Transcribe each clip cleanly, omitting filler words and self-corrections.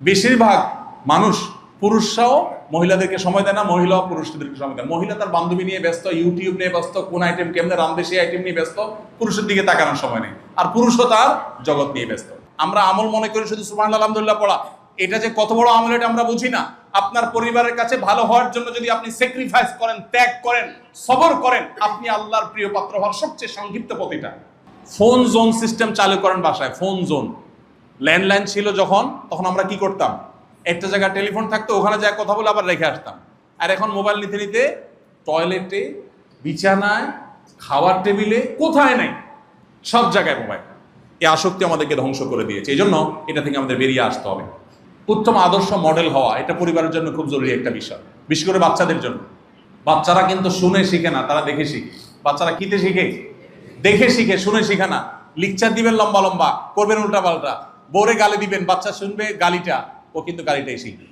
বেশিরভাগ মানুষ, পুরুষরাও মহিলাদেরকে সময় দেয় না, মহিলাও পুরুষদেরকে সময় দেয়। মহিলা তার বান্ধবী নিয়ে ব্যস্ত, ইউটিউব নিয়ে ব্যস্ত, কোন আইটেম কেমনে রান্ধে সেই আইটেম নিয়ে ব্যস্ত, পুরুষের দিকে তাকানোর সময় নেই। আর পুরুষও তার জগৎ নিয়ে ব্যস্ত। আমরা আমল মনে করি শুধু সুবহানাল্লাহ আলহামদুলিল্লাহ পড়া, এটা যে কত বড় আমল এটা আমরা বুঝি না। আপনার পরিবারের কাছে ভালো হওয়ার জন্য যদি আপনি স্যাক্রিফাইস করেন, ত্যাগ করেন, সবর করেন, আপনি আল্লাহর প্রিয় পাত্র হওয়ার সবচেয়ে সংক্ষিপ্ত পথটা। ফোন জোন সিস্টেম চালু করেন বাসায়, ফোন জোন। ল্যান্ডলাইন ছিল যখন, তখন আমরা কি করতাম, একটা জায়গায় টেলিফোন থাকতো, ওখানে যা কথা বলে আবার রেখে আসতাম। আর এখন মোবাইল নিতে নিতে টয়লেটে, বিছানায়, খাওয়ার টেবিলে, কোথায় নাই, সব জায়গায় মোবাইল। এই আসক্তি আমাদেরকে ধ্বংস করে দিয়েছে। এই জন্য এটা থেকে আমাদের বেরিয়ে আসতে হবে। উত্তম আদর্শ মডেল হওয়া, এটা পরিবারের জন্য খুব জরুরি একটা বিষয়, বিশেষ করে বাচ্চাদের জন্য। বাচ্চারা কিন্তু শুনে শিখে না, তারা দেখে শিখে। বাচ্চারা কিতে শিখে? দেখে শিখে, শুনে শিখে না। লেকচার দিবেন লম্বা লম্বা, করবেন উল্টা পাল্টা, বোরে গালি দিবেন, বাচ্চা শুনবে গালিটা, ও কিন্তু গালিটাই শিখবে।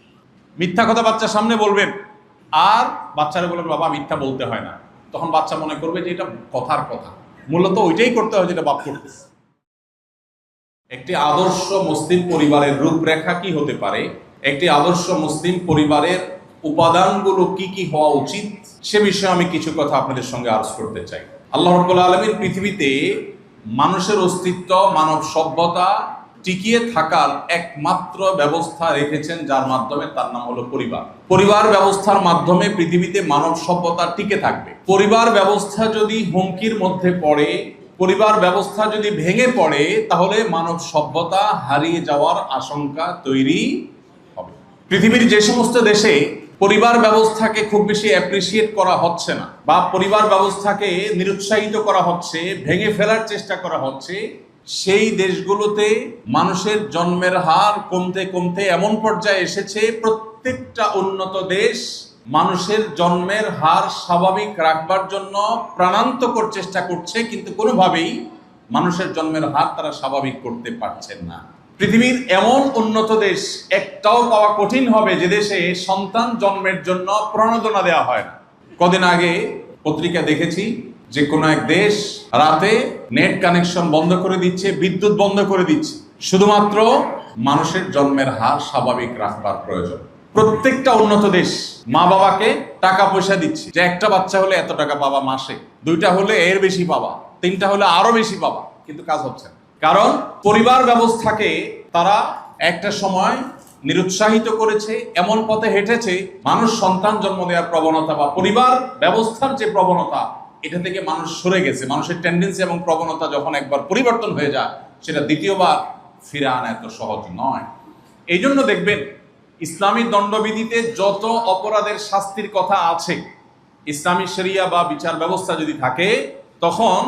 মিথ্যা কথা বাচ্চার সামনে বলবেন, আর বাচ্চারা বলবেন বাবা মিথ্যা বলতে হয় না। তখন বাচ্চা মনে করবে যে এটা কথার কথা, মূলত ওইটাই করতে হয় যেটা বাপ করতেছে। একটি আদর্শ মুসলিম পরিবারের রূপরেখা কি হতে পারে, একটি আদর্শ মুসলিম পরিবারের উপাদানগুলো কি কি হওয়া উচিত, সে বিষয়ে আমি কিছু কথা আপনাদের সঙ্গে আলোচ করতে চাই। আল্লাহ রাব্বুল আলামিন পৃথিবীতে মানুষের অস্তিত্ব, মানব সভ্যতা টিকিয়ে থাকার একমাত্র ব্যবস্থা রেখেছেন, যার মাধ্যমে, তার নাম হলো পরিবার। পরিবার ব্যবস্থার মাধ্যমে পৃথিবীতে মানব সভ্যতা টিকে থাকবে। পরিবার ব্যবস্থা যদি হুমকির মধ্যে পড়ে, পরিবার ব্যবস্থা যদি ভেঙে পড়ে, তাহলে মানব সভ্যতা হারিয়ে যাওয়ার আশঙ্কা তৈরি হবে। পৃথিবীর যে সমস্ত দেশে পরিবার ব্যবস্থাকে খুব বেশি অ্যাপ্রিসিয়েট করা হচ্ছে না, বা পরিবার ব্যবস্থাকে নিরুৎসাহিত করা হচ্ছে, ভেঙে ফেলার চেষ্টা করা হচ্ছে, সেই দেশগুলোতে মানুষের জন্মের হার কমতে কমতে এমন পর্যায়ে এসেছে, প্রত্যেকটা উন্নত দেশ মানুষের জন্মের হার স্বাভাবিক রাখবার জন্য প্রাণান্তকর চেষ্টা করছে, কিন্তু কোনোভাবেই মানুষের জন্মের হার তারা স্বাভাবিক করতে পারছেন না। পৃথিবীর এমন উন্নত দেশ একটাও পাওয়া কঠিন হবে যে দেশে সন্তান জন্মের জন্য প্রণোদনা দেওয়া হয় না। কদিন আগে পত্রিকা দেখেছি যে কোনো এক দেশ রাতে নেট কানেকশন বন্ধ করে দিচ্ছে, বিদ্যুৎ বন্ধ করে দিচ্ছে, শুধুমাত্র মানুষের জন্মের হার স্বাভাবিক রাখবার প্রয়োজন। প্রত্যেকটা উন্নত দেশ মা বাবাকে টাকা পয়সা দিচ্ছে, যে একটা বাচ্চা হলে এত টাকা পাবা মাসে, দুইটা হলে এর বেশি পাবা, তিনটা হলে আরো বেশি পাবা, কিন্তু কাজ হচ্ছে না। কারণ পরিবার ব্যবস্থাকে তারা একটা সময় নিরুৎসাহিত করেছে, এমন পথে হেঁটেছে, মানুষ সন্তান জন্ম দেওয়ার প্রবণতা বা পরিবার ব্যবস্থার যে প্রবণতা, এটা থেকে মানুষ সরে গেছে। মানুষের টেন্ডেন্সি এবং প্রবণতা যখন একবার পরিবর্তন হয়ে যায়, সেটা দ্বিতীয়বার ফিরে আনা এত সহজ নয়। এই জন্য দেখবেন ইসলামী দণ্ডবিধিতে যত অপরাধের শাস্তির কথা আছে, ইসলামী শরিয়া বা বিচার ব্যবস্থা যদি থাকে, তখন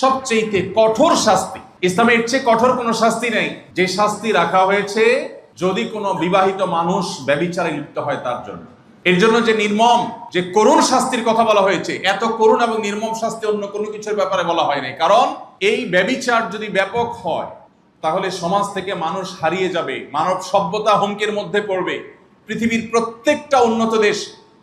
সবচেয়ে কঠোর শাস্তি, ইসলামের চেয়ে কঠোর কোনো শাস্তি নেই, যে শাস্তি রাখা হয়েছে যদি কোনো বিবাহিত মানুষ ব্যভিচারে লিপ্ত হয় তার জন্য। এর জন্য যে নির্মম, যে করুণ শাস্তির কথা বলা হয়েছে, এত করুণ এবং নির্মম শাস্তি অন্য কোনো কিছুর ব্যাপারে বলা হয় নাই। কারণ এই ব্যভিচার যদি ব্যাপক হয়, তাহলে সমাজ থেকে মানুষ হারিয়ে যাবে, মানব সভ্যতা হুমকির মধ্যে পড়বে। পৃথিবীর প্রত্যেকটা উন্নত দেশ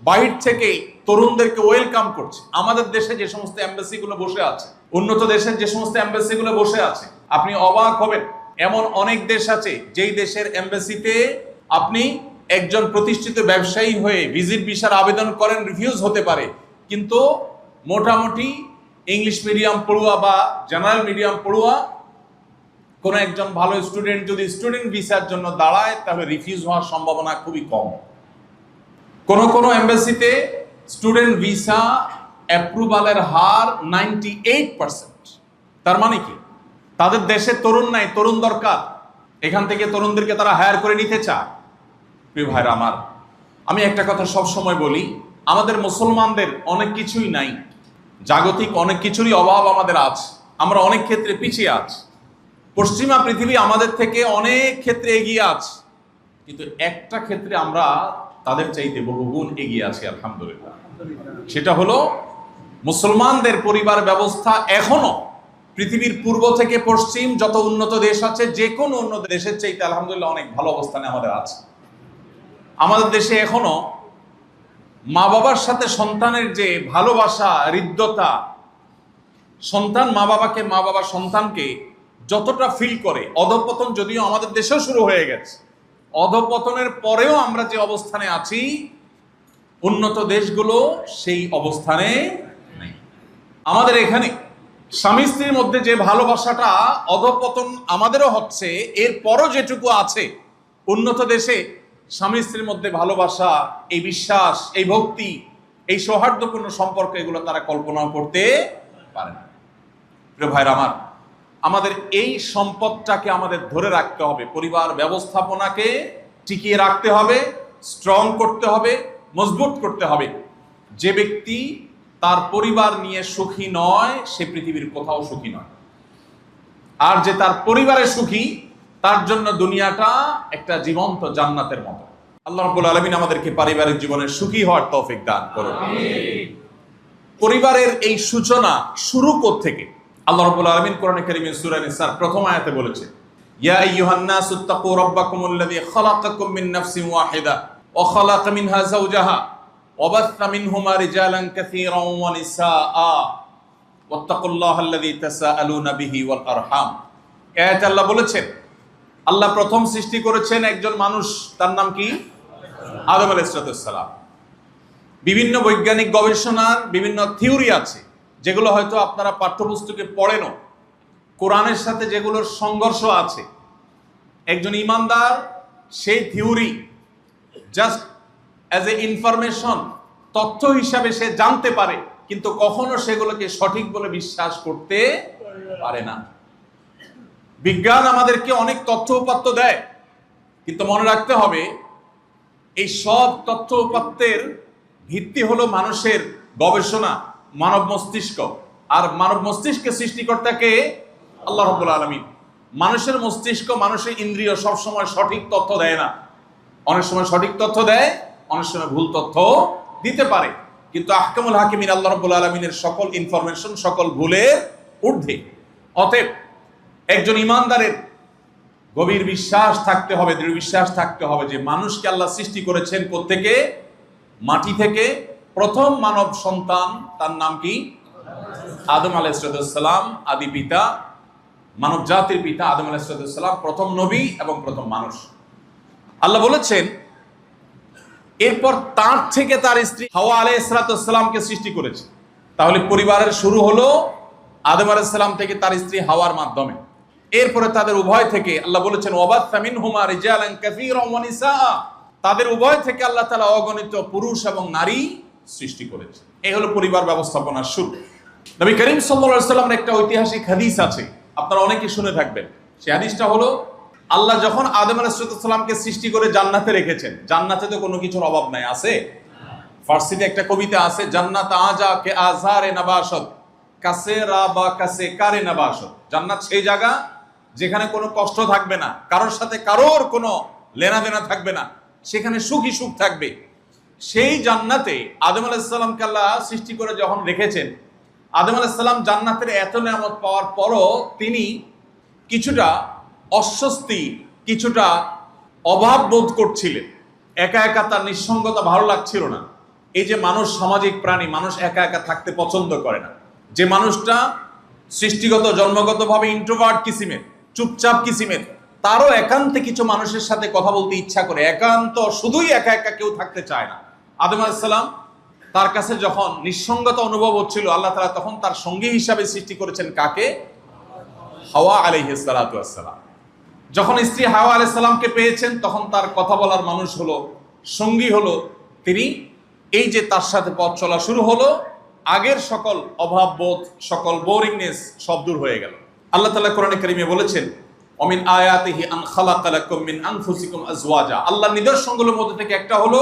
বাহির থেকে তরুণদেরকে ওয়েলকাম করছে। আমাদের দেশে যে সমস্ত এম্বাসি গুলো বসে আছে, উন্নত দেশের যে সমস্ত এম্বাসি গুলো বসে আছে, আপনি অবাক হবেন। এমন অনেক দেশ আছে যেই দেশের এম্বাসিতে আপনি একজন প্রতিষ্ঠিত ব্যবসায়ী হয়ে ভিজিট ভিসার আবেদন করেন, রিফিউজ হতে পারে, কিন্তু মোটামুটি ইংলিশ মিডিয়াম পড়ুয়া বা জেনারেল মিডিয়াম পড়ুয়া কোনো একজন ভালো স্টুডেন্ট যদি স্টুডেন্ট ভিসার জন্য দাঁড়ায়, তাহলে রিফিউজ হওয়ার সম্ভাবনা খুবই কম। কোন এম্বাসিতে স্টুডেন্ট ভিসা অ্যাপ্রুভালের হার 98%। তার মানে কি, তাদের দেশে তরুণ নাই, তরুণ দরকার, এখান থেকে তরুণদেরকে তারা হায়ার করে নিতে চায়। প্রিয় ভাইরা আমার, আমি একটা কথা সব সময় বলি, আমাদের মুসলমানদের অনেক কিছুই নাই, জাগতিক অনেক কিছুরই অভাব আমাদের আছে, আমরা অনেক ক্ষেত্রে পিছিয়ে আছি। পশ্চিমা পৃথিবী আমাদের থেকে অনেক ক্ষেত্রে এগিয়ে আছে, কিন্তু একটা ক্ষেত্রে আমরা তাদের চাইতে বহুগুণ এগিয়ে আছি আলহামদুলিল্লাহ। সেটা হলো মুসলমানদের পরিবার ব্যবস্থা এখনো পৃথিবীর পূর্ব থেকে পশ্চিম যত উন্নত দেশ আছে, যে কোনো উন্নত দেশের চাইতে আলহামদুলিল্লাহ অনেক ভালো অবস্থানে আমাদের আছে। আমাদের দেশে এখনো মা বাবার সাথে সন্তানের যে ভালোবাসা, হৃদ্যতা, সন্তান মা বাবাকে, মা বাবা সন্তানকে যতটা ফিল করে, অধঃপতন যদিও আমাদের দেশেও শুরু হয়ে গেছে, অধপতনের পরেও আমরা যে অবস্থানে আছি, উন্নত দেশগুলো সেই অবস্থানে নেই। আমাদের এখানে স্বামী স্ত্রীর মধ্যে যে ভালোবাসাটা অধপতন আমাদেরও হচ্ছে, এরপরও যেটুকু আছে উন্নত দেশে স্বামী স্ত্রীর মধ্যে ভালোবাসা, এই বিশ্বাস, এই ভক্তি, এই সৌহার্দ্যপূর্ণ সম্পর্ক, এগুলো তারা কল্পনাও করতে পারে না। প্রিয় ভাইরা আমার, আমাদের এই সম্পদটাকে আমাদের ধরে রাখতে হবে, পরিবার ব্যবস্থাপনাকে টিকিয়ে রাখতে হবে, স্ট্রং করতে হবে, মজবুত করতে হবে। যে ব্যক্তি তার পরিবার নিয়ে সুখী নয়, সে পৃথিবীর কোথাও সুখী নয়। আর যে তার পরিবারে সুখী, তার জন্য দুনিয়াটা একটা জীবন্ত জান্নাতের মতো। আল্লাহ রাব্বুল আলামিন আমাদেরকে পারিবারিক জীবনে সুখী হওয়ার তৌফিক দান করুন। পরিবারের এই সূচনা শুরু কোত্থেকে? আল্লাহ রাব্বুল আলামিন কোরআনে কারীমে সূরা নিসার প্রথম আয়াতে বলেছে, ইয়া আইয়ুহান নাসু তাকু রাব্বাকুমুল্লাযী খালাকাকুম মিন নাফসিন ওয়াহিদা ওয়া খালাকা মিনহা যাওজাহা ওয়া বাসসা মিনহুমা রিজালান কাসীরান ওয়া নিসাআ ওয়াত্তাকুল্লাহাল্লাযী তাসাআলুনা বিহি ওয়াল আরহাম। আয়াতে আল্লাহ বলেছেন, আল্লাহ প্রথম সৃষ্টি করেছেন একজন মানুষ, তার নাম কি? আদম আলাইহিস সালাম। বিভিন্ন বৈজ্ঞানিক গবেষণার বিভিন্ন থিওরি আছে, যেগুলো হয়তো আপনারা পাঠ্যপুস্তকে পড়েনও। কোরআনের সাথে যেগুলোর সংঘর্ষ আছে, একজন ইমানদার সেই theory just as a information, তথ্য হিসাবে সে জানতে পারে, কিন্তু কখনো সেগুলোকে সঠিক বলে বিশ্বাস করতে পারে না। বিজ্ঞান আমাদেরকে অনেক তথ্য উপাত্ত দেয়, কিন্তু মনে রাখতে হবে এই সব তথ্য উপাত্তের ভিত্তি হলো মানুষের গবেষণা, মানব মস্তিষ্ক। আর মানব মস্তিষ্কের সৃষ্টিকর্তাকে আল্লাহ রাব্বুল আলামিন। মানুষের মস্তিষ্ক, মানুষের ইন্দ্রিয় সবসময় সঠিক তথ্য দেয় না। অনেক সময় সঠিক তথ্য দেয়, অনেক সময় ভুল তথ্য দিতে পারে, কিন্তু আহকামুল হাকিমিন আল্লাহ রাব্বুল আলামিনের সকল ইনফরমেশন সকল ভুলের ঊর্ধ্বে। অতএব একজন ইমানদারের গভীর বিশ্বাস থাকতে হবে, দৃঢ় বিশ্বাস থাকতে হবে যে মানুষকে আল্লাহ সৃষ্টি করেছেন কোত্থেকে? মাটি থেকে। প্রথম মানব সন্তান, তার নাম কি? আদম আলাইহিস সালাম, আদি পিতা, মানব জাতির পিতা আদম আলাইহিস সালাম প্রথম নবী এবং প্রথম মানুষ। আল্লাহ বলেছেন এরপর তার থেকে তার স্ত্রী হাওয়া আলাইহিস সালামকে সৃষ্টি করেছে। তাহলে পরিবারের শুরু হলো আদম আলাইহিস সালাম থেকে তার স্ত্রী হাওয়ার মাধ্যমে। এরপরে তাদের উভয় থেকে আল্লাহ বলেছেন ওয়াবাসসা মিনহুমা রিজালান কাসীরান ওয়া নিসাআ, তাদের উভয় থেকে আল্লাহ তাআলা অগণিত পুরুষ এবং নারী সৃষ্টি করেছে। এই হলো পরিবার ব্যবস্থাপনার শুরু। নবী করিম সাল্লাল্লাহু আলাইহি ওয়াসাল্লামের একটা ঐতিহাসিক হাদিস আছে, আপনারা অনেকে শুনে থাকবেন। সেই হাদিসটা হলো, আল্লাহ যখন আদম আলাইহিস সালামকে সৃষ্টি করে জান্নাতে রেখেছেন, জান্নাতে তো কোনো কিছুর অভাব নাই, আছে? ফার্সিতে একটা কবিতা আছে, জান্নাত আজা কে আজারে নাবাশত কাসে রাবা কাসে কারে নাবাশত। জান্নাত সেই জায়গা যেখানে কোনো কষ্ট থাকবে না, কারোর সাথে কারোর কোনো লেনাদেনা থাকবে না, সেখানে সুখী সুখ থাকবে। সেই জান্নাতে আদম আলাইহিস সালামকে আল্লাহ সৃষ্টি করে যখন রেখেছেন, আদম আলাইহিস সালাম জান্নাতের এত নিয়ামত পাওয়ার পরও তিনি কিছুটা অস্বস্তি, কিছুটা অভাব বোধ করছিলেন। একা একা তার নিঃসঙ্গতা ভালো লাগছিল না। এই যে মানুষ সামাজিক প্রাণী, মানুষ একা একা থাকতে পছন্দ করে না। যে মানুষটা সৃষ্টিগত জন্মগতভাবে ইন্ট্রোভার্ট কিসিমের, চুপচাপ কিসিমের, তারও একান্তে কিছু মানুষের সাথে কথা বলতে ইচ্ছা করে, একান্ত শুধুই একা একা কেউ থাকতে চায় না। আদম আলাইহিস সালাম তার কাছে যখন নিঃসঙ্গতা অনুভব হচ্ছিল, আল্লাহ তাআলা তখন তার সঙ্গী হিসাবে সৃষ্টি করেছেন কাকে? হাওয়া আলাইহিস সালাতু ওয়াস সালাম। যখন স্ত্রী হাওয়া আলাইহিস সালামকে পেয়েছেন, তখন তার কথা বলার মানুষ হলো, সঙ্গী হলো তিনি। এই যে তার সাথে পথ চলা শুরু হলো, আগের সকল অভাব বোধ, সকল বোরিংনেস সব দূর হয়ে গেল। আল্লাহ তাআলা কোরআনে কারীমে বলেছেন, অমিন আয়াতিহি আন খালাকা লাকুম মিন আনফুসিকুম আজওয়াজা। আল্লাহর নিদর্শনগুলোর মধ্যে থেকে একটা হলো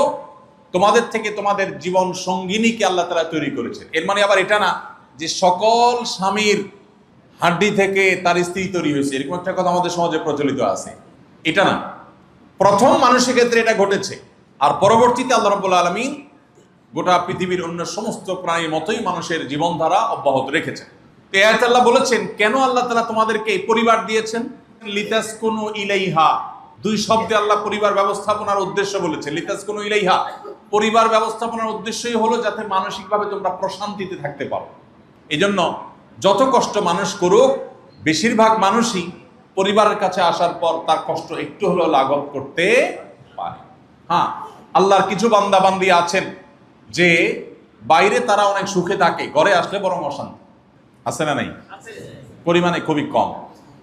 তোমাদের থেকে তোমাদের জীবন সঙ্গিনীকে আল্লাহ তাআলা তৈরি করেছেন। এর মানে আবার এটা না যে সকল স্বামীর হাড্ডি থেকে তার স্ত্রী তৈরি হয়েছে, এরকম একটা কথা আমাদের সমাজে প্রচলিত আছে। এটা না, প্রথম মানুষের ক্ষেত্রে এটা ঘটেছে, আর পরবর্তীতে আল্লাহ রাব্বুল আলামিন গোটা পৃথিবীর অন্য সমস্ত প্রাণীর মতোই মানুষের জীবনধারা অব্যাহত রেখেছেন। তো এই আয়াতে আল্লাহ বলেছেন কেন আল্লাহ তাআলা তোমাদেরকে এই পরিবার দিয়েছেন? লিতাসকুনু ইলাইহা। দুই শব্দে আল্লাহ পরিবার ব্যবস্থাপনার উদ্দেশ্য বলেছেন। লিতাসকুনু ইলাইহা, পরিবার ব্যবস্থাপনার উদ্দেশ্যই হলো যাতে মানসিকভাবে তোমরা প্রশান্তিতে থাকতে পারো। এজন্য যত কষ্ট মানুষ করুক, বেশিরভাগ মানুষই পরিবারের কাছে আসার পর তার কষ্ট একটু হলেও লাঘব করতে পারে। হ্যাঁ, আল্লাহর কিছু বান্দা বান্দি আছেন যে বাইরে তারা অনেক সুখে থাকে, ঘরে আসলে বরং অশান্তি। আছে না নাই? পরিমাণে খুবই কম,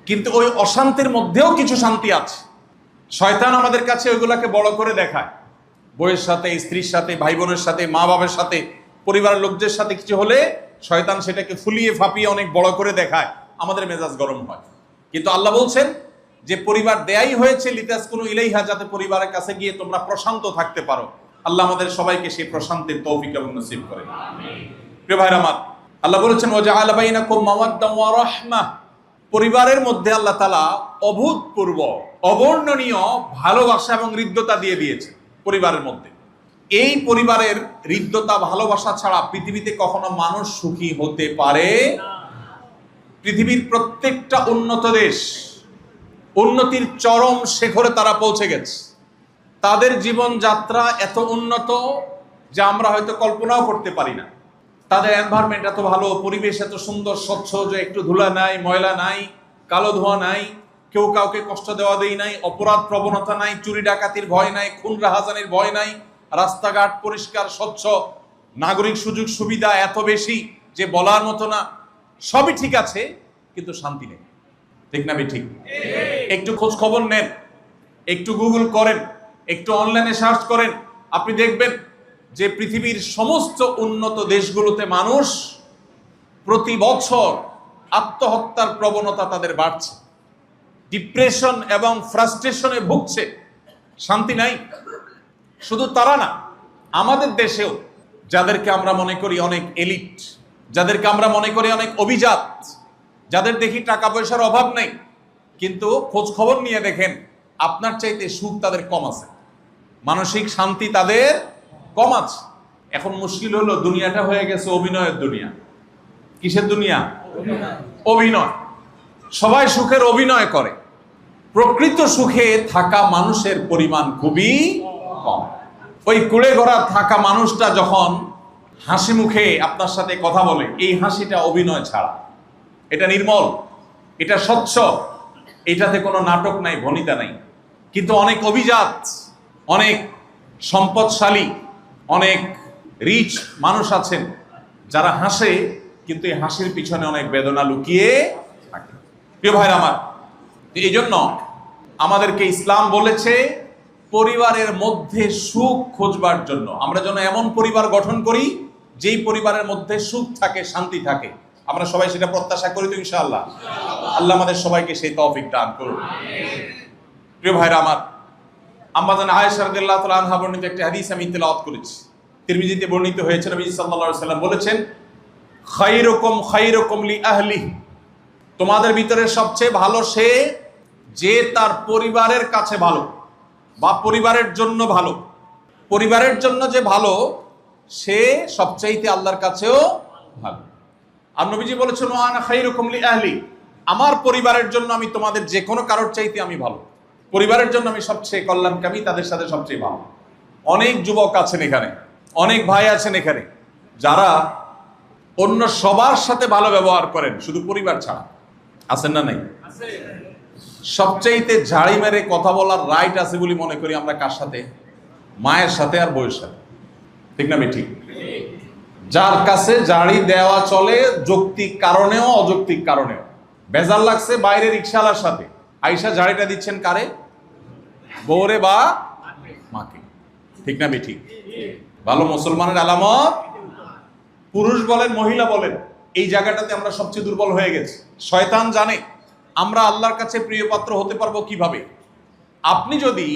কিন্তু ওই অশান্তির মধ্যেও কিছু শান্তি আছে। শয়তান আমাদের কাছে ওইগুলাকে বড় করে দেখায়। বউয়ের সাথে, স্ত্রীর সাথে, ভাই বোনের সাথে, মা বাবার সাথে, পরিবারের লোকদের সাথে কিছু হলে শয়তান সেটাকে ফুলিয়ে ফাঁপিয়ে অনেক বড় করে দেখায়, আমাদের মেজাজ গরম হয়। কিন্তু আল্লাহ বলছেন যে পরিবার দেয়াই হয়েছে লিতাসকুনু ইলাইহা, যাতে পরিবারের কাছে গিয়ে তোমরা প্রশান্ত থাকতে পারো। আল্লাহ আমাদের সবাইকে সেই প্রশান্তির তৌফিক এবং নসিব করেন। প্রিয় ভাইরা আমার, আল্লাহ বলেছেন ওয়াজআলা বাইনাকুম মাওয়াদ্দাম ওয়া রাহমাহ, পরিবারের মধ্যে আল্লাহ তাআলা অভূতপূর্ব অবর্ণনীয় ভালোবাসা এবং হৃদ্যতা দিয়ে দিয়েছে পরিবারের মধ্যে। এই পরিবারের হৃদ্যতা ভালোবাসা ছাড়া পৃথিবীতে কখনো মানুষ সুখী হতে পারে না। পৃথিবীর প্রত্যেকটা উন্নত দেশ উন্নতির চরম শিখরে তারা পৌঁছে গেছে। তাদের জীবনযাত্রা এত উন্নত যা আমরা হয়তো কল্পনাও করতে পারি না। তাদের এনভায়রনমেন্ট এত ভালো, পরিবেশ এত সুন্দর স্বচ্ছ যে একটু ধুলা নাই, ময়লা নাই, কালো ধোঁয়া নাই, কেউ কাউকে কষ্ট দেওয়া দেই নাই, অপরাধ প্রবণতা নাই, চুরি ডাকাতির ভয় নাই, খুন রাহাজানির ভয় নাই, রাস্তাঘাট পরিষ্কার স্বচ্ছ, নাগরিক সুযোগ সুবিধা এত বেশি যে বলার মতো না। সবই ঠিক আছে, কিন্তু শান্তি নেই। ঠিক না? ঠিক। একটু খোঁজ খবর নেন, একটু গুগল করেন, একটু অনলাইনে সার্চ করেন, আপনি দেখবেন যে পৃথিবীর সমস্ত উন্নত দেশগুলোতে মানুষ প্রতি বছর আত্মহত্যার প্রবণতা তাদের বাড়ছে, ডিপ্রেশন এবং ফ্রাস্ট্রেশনে ভুগছে, শান্তি নাই। শুধু তারা না, আমাদের দেশেও যাদেরকে আমরা মনে করি অনেক এলিট, যাদেরকে আমরা মনে করি অনেক অভিজাত, যাদের দেখি টাকা পয়সার অভাব নেই, কিন্তু খোঁজ খবর নিয়ে দেখেন আপনার চাইতে সুখ তাদের কম আছে, মানসিক শান্তি তাদের কম আছে। এখন মুশকিল হলো দুনিয়াটা হয়ে গেছে অভিনয়ের দুনিয়া। কিসের দুনিয়া? অভিনয়। সবাই সুখের অভিনয় করে, প্রকৃত সুখে থাকা মানুষের পরিমাণ খুবই কম। ওই কুড়ে ঘোড়া থাকা মানুষটা যখন হাসি মুখে আপনার সাথে কথা বলে, এই হাসিটা অভিনয় ছাড়া, এটা নির্মল, এটা স্বচ্ছ, এটাতে কোনো নাটক নাই, ভনিতা নাই। কিন্তু অনেক অভিজাত, অনেক সম্পদশালী, অনেক রিচ মানুষ আছেন যারা হাসে, কিন্তু এই হাসির পিছনে অনেক বেদনা লুকিয়ে থাকে। প্রিয় ভাইরা আমার, এই জন্য আমাদেরকে ইসলাম বলেছে পরিবারের মধ্যে সুখ খোঁজবার জন্য আমরা যেন এমন পরিবার গঠন করি যেই পরিবারের মধ্যে সুখ থাকে, শান্তি থাকে। আমরা সবাই সেটা প্রত্যাশা করি তো ইনশাআল্লাহ? আল্লাহ আমাদের সবাইকে সেই তৌফিক দান করুন। প্রিয় ভাইরা আমার, আম্মা জান আয়েশা রাদিয়াল্লাহু তাআলা আনহা বর্ণিত একটি হাদিস আমি তেলাওয়াত করেছি, তিরমিজিতে বর্ণিত হয়েছে। নবী সাল্লাল্লাহু আলাইহি ওয়াসাল্লাম বলেছেন, খায়রুকুম খায়রুকুম লি আহলি, তোমাদের ভিতরে সবচেয়ে ভালো সে যে তার পরিবারের কাছে ভালো বা পরিবারের জন্য ভালো। পরিবারের জন্য যে ভালো সে সবচাইতে আল্লাহর কাছেও ভালো। আর নবীজি বলেছেন ওয়ানা খায়রুকুম লি আহলি, আমার পরিবারের জন্য আমি তোমাদের যে কোনো কারোর চাইতে আমি ভালো, পরিবারের জন্য আমি সবচেয়ে কল্যাণকামী, তাদের সাথে সবচেয়ে ভালো। অনেক যুবক আছেন এখানে, অনেক ভাই আছেন এখানে যারা অন্য সবার সাথে ভালো ব্যবহার করেন, শুধু পরিবার ছাড়া। আছেন না? নাই? সবচাইতে ঝাড়ি মেরে কথা বলার রাইট আছে বলে মনে করি আমরা কার সাথে? মায়ের সাথে আর বউয়ের সাথে। ঠিক না? ঠিক। যার কাছে ঝাড়ি দেওয়া চলে যৌক্তিক কারণেও অযৌক্তিক কারণেও। বেজার লাগছে বাইরে রিকশাওয়ালার সাথে, আইসা ঝাড়িটা দিচ্ছেন কারে? বউরে বা মাকে। ঠিক না? ঠিক। ভালো মুসলমানের আলামত, পুরুষ বলেন মহিলা বলেন, এই জায়গাটাতে আমরা সবচেয়ে দুর্বল হয়ে গেছি। শয়তান জানে আমরা আল্লাহর কাছে প্রিয় পাত্র হতে পারবো কিভাবে। আপনি যদি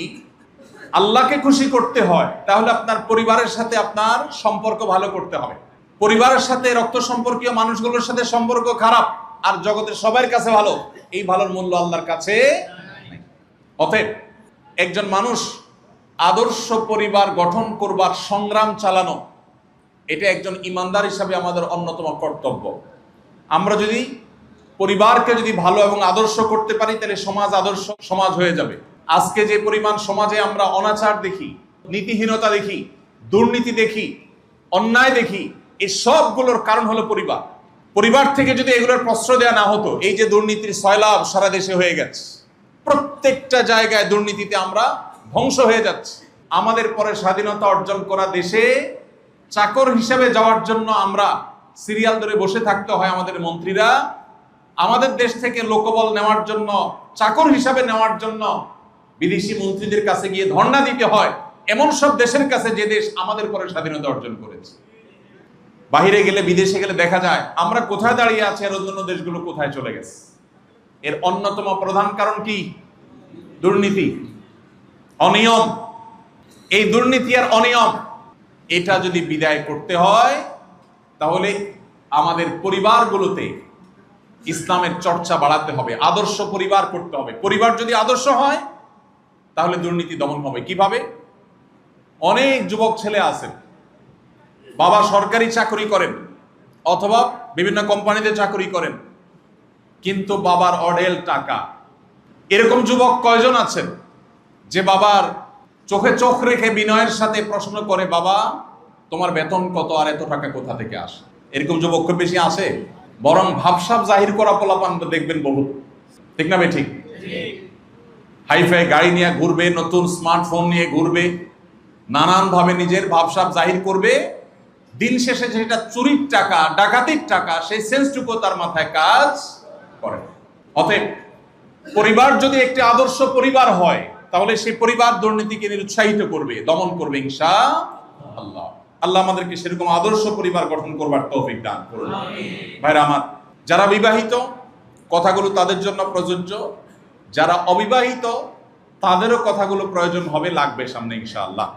আল্লাহকে খুশি করতে হয় তাহলে আপনার পরিবারের সাথে আপনার সম্পর্ক ভালো করতে হবে। পরিবারের সাথে রক্ত সম্পর্কীয় মানুষগুলোর সাথে সম্পর্ক খারাপ আর জগতের সবার কাছে ভালো, এই ভালোর মূল্য আল্লাহর কাছে। অতএব একজন মানুষ আদর্শ পরিবার গঠন করবার সংগ্রাম চালানো, এটা একজন ইমানদার হিসাবে আমাদের অন্যতম কর্তব্য। আমরা যদি পরিবারকে যদি ভালো এবং আদর্শ করতে পারি তাহলে সমাজ আদর্শ সমাজ হয়ে যাবে। আজকে যে পরিমাণ সমাজে আমরা অনাচার দেখি, নীতিহীনতা দেখি, দুর্নীতি দেখি, অন্যায় দেখি, এই সবগুলোর কারণ হলো পরিবার। পরিবার থেকে যদি এগুলোর প্রশ্রয় দেওয়া না হতো, এই যে দুর্নীতির সয়লাভ সারা দেশে হয়ে গেছে, প্রত্যেকটা জায়গায় দুর্নীতিতে আমরা ধ্বংস হয়ে যাচ্ছে। আমাদের পরে স্বাধীনতা অর্জন করা দেশে চাকর হিসেবে যাওয়ার জন্য আমরা সিরিয়াল ধরে বসে থাকতে হয়। আমাদের মন্ত্রীরা আমাদের দেশ থেকে লোকবল নেওয়ার জন্য, চাকর হিসাবে নেওয়ার জন্য বিদেশি মন্ত্রীদের কাছে গিয়ে ধর্ণা দিতে হয়, এমন সব দেশের কাছে যে দেশ আমাদের পরে স্বাধীনতা অর্জন করেছে। বাহিরে গেলে, বিদেশে গেলে দেখা যায় আমরা কোথায় দাঁড়িয়ে আছি আর অন্যান্য দেশগুলো কোথায় চলে গেছে। এর অন্যতম প্রধান কারণ কি? দুর্নীতি, অনিয়ম। এই দুর্নীতি আর অনিয়ম, এটা যদি বিদায় করতে হয় তাহলে আমাদের পরিবারগুলোতে ইসলামের চর্চা বাড়াতে হবে, আদর্শ পরিবার করতে হবে। পরিবার যদি আদর্শ হয় তাহলে দুর্নীতি দমন হবে। কিভাবে? অনেক যুবক ছেলে আছেন, বাবা সরকারি চাকরি করেন অথবা বিভিন্ন কোম্পানিতে চাকরি করেন, কিন্তু বাবার অঢেল টাকা। এরকম যুবক কয়জন আছেন যে বাবার চোখে চোখ রেখে বিনয়ের সাথে প্রশ্ন করে, বাবা তোমার বেতন কত আর এত টাকা কোথা থেকে আসে? এরকম যুবক খুব বেশি আসে? বরং ভাবসাব জাহির করা পোলাপান দেখবেন বহুত, ঠিক না? ঠিক। হাইফাই গাড়ি নিয়ে ঘুরবে, নতুন স্মার্টফোন নিয়ে ঘুরবে, নানান ভাবে নিজের ভাবসাব জাহির করবে। দিন শেষে যেটা চুরির টাকা, ডাকাতির টাকা, সেই সেন্সটুকু তার মাথায় কাজ করে। অতএব পরিবার যদি একটি আদর্শ পরিবার হয় তাহলে সেই পরিবার দুর্নীতিকে নিরুৎসাহিত করবে, দমন করবে ইনশাআল্লাহ। আল্লাহ আমাদেরকে সেরকম আদর্শ পরিবার গঠন করবার তৌফিক দান করুন। ভাইরা আমার, যারা বিবাহিত কথাগুলো তাদের জন্য প্রযোজ্য, যারা অবিবাহিত তাদেরও কথাগুলো প্রয়োজন হবে, লাগবে সামনে ইনশাআল্লাহ।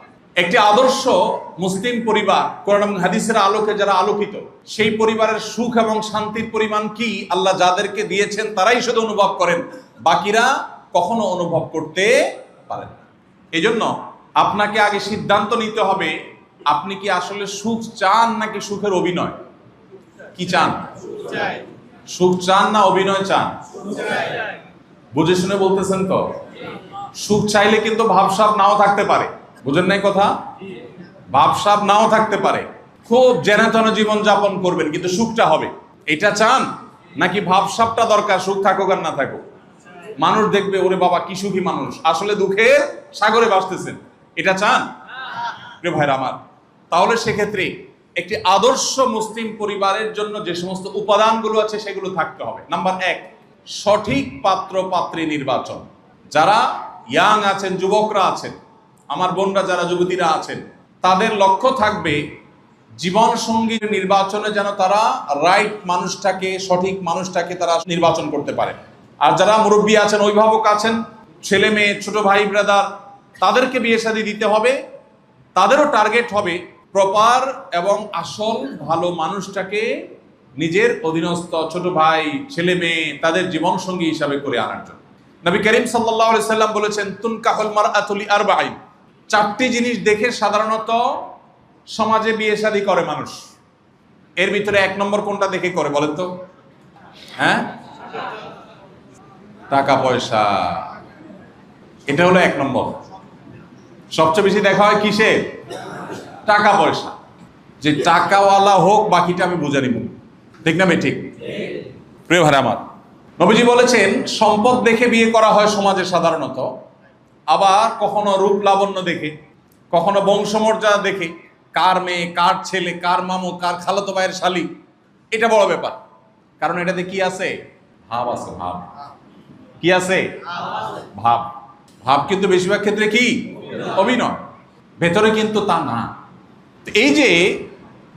একটি আদর্শ মুসলিম পরিবার কোরআন এবং হাদিসের আলোকে যারা আলোকিত, সেই পরিবারের সুখ এবং শান্তির পরিমাণ কি আল্লাহ যাদেরকে দিয়েছেন তারাই শুধু অনুভব করেন, বাকিরা কখনো অনুভব করতে পারেন না। এই জন্য আপনাকে আগে সিদ্ধান্ত নিতে হবে, আপনি কি আসলে সুখ চান নাকি সুখের অভিনয়? কি চান? সুখ চান না অভিনয় চান? বুঝে শুনে বলতেছেন তো? সুখ চাইলে কিন্তু ভাবসাব নাও থাকতে পারে, বুঝেন নাই কথা? ভাবসাব নাও থাকতে পারে, খুব জেনেতন জীবন যাপন করবেন, কিন্তু সুখটা হবে। এটা চান নাকি ভাবসাবটা দরকার, সুখ থাকুক আর না থাকুক? মানুষ দেখবে, ওরে বাবা কি সুখী মানুষ, আসলে দুঃখের সাগরে ভাসতেছেন। এটা চান? প্রিয় ভাইরা আমার, তাহলে সেক্ষেত্রে একটি আদর্শ মুসলিম পরিবারের জন্য যে সমস্ত উপাদানগুলো আছে সেগুলো থাকতে হবে। নাম্বার 1, সঠিক পাত্র পাত্রী নির্বাচন। যারা ইয়াং আছেন, যুবকরা আছেন, আমার বোনরা যারা যুবতীরা আছেন, তাদের লক্ষ্য থাকবে জীবন সঙ্গীর নির্বাচনে যেন তারা রাইট মানুষটাকে, সঠিক মানুষটাকে তারা নির্বাচন করতে পারে। আর যারা মুরব্বী আছেন, অভিভাবক আছেন, ছেলে মেয়ে, ছোট ভাই ব্রাদার, তাদেরকে বিয়ে শাদী দিতে হবে। তাদেরও টার্গেট হবে প্রপার এবং আসল ভালো মানুষটাকে নিজের অধীনস্থ ছোট ভাই, ছেলে মেয়ে, তাদের জীবন সঙ্গী হিসাবে করে আনার জন্য। নবী করিম সাল্লাল্লাহু আলাইহি সাল্লাম বলেছেন, তুনকাহুল মারআতু লিআরবাঈন। 4টি জিনিস দেখে সাধারণত সমাজে বিয়ে শাদী করে মানুষ। এর ভিতরে 1 নম্বর কোনটা দেখে করে বলেন তো? হ্যাঁ, টাকা পয়সা। এটা হলো 1 নম্বর। সবচেয়ে বেশি দেখা হয় কিসে? টাকা পয়সা। যে টাকাওয়ালা হোক, বাকিটা আমি বুঝে নিব, ঠিক না? ঠিক। প্রিয় ভাই আমার, নবীজি বলেছেন সম্পদ দেখে বিয়ে করা হয় সমাজে সাধারণত, আবার কখনো রূপ লাবণ্য দেখে, কখনো বংশমর্যাদা দেখে, কার মেয়ে, কার ছেলে, কার মামু, কার খালাতো ভাইয়ের শালি, এটা বড় ব্যাপার। কারণ এটাতে কি আছে? ভাব আছে। ভাব কি আছে? ভাব। ভাব কিন্তু বেশিরভাগ ক্ষেত্রে কি? অভিনয়। ভেতরে কিন্তু তা না। এই যে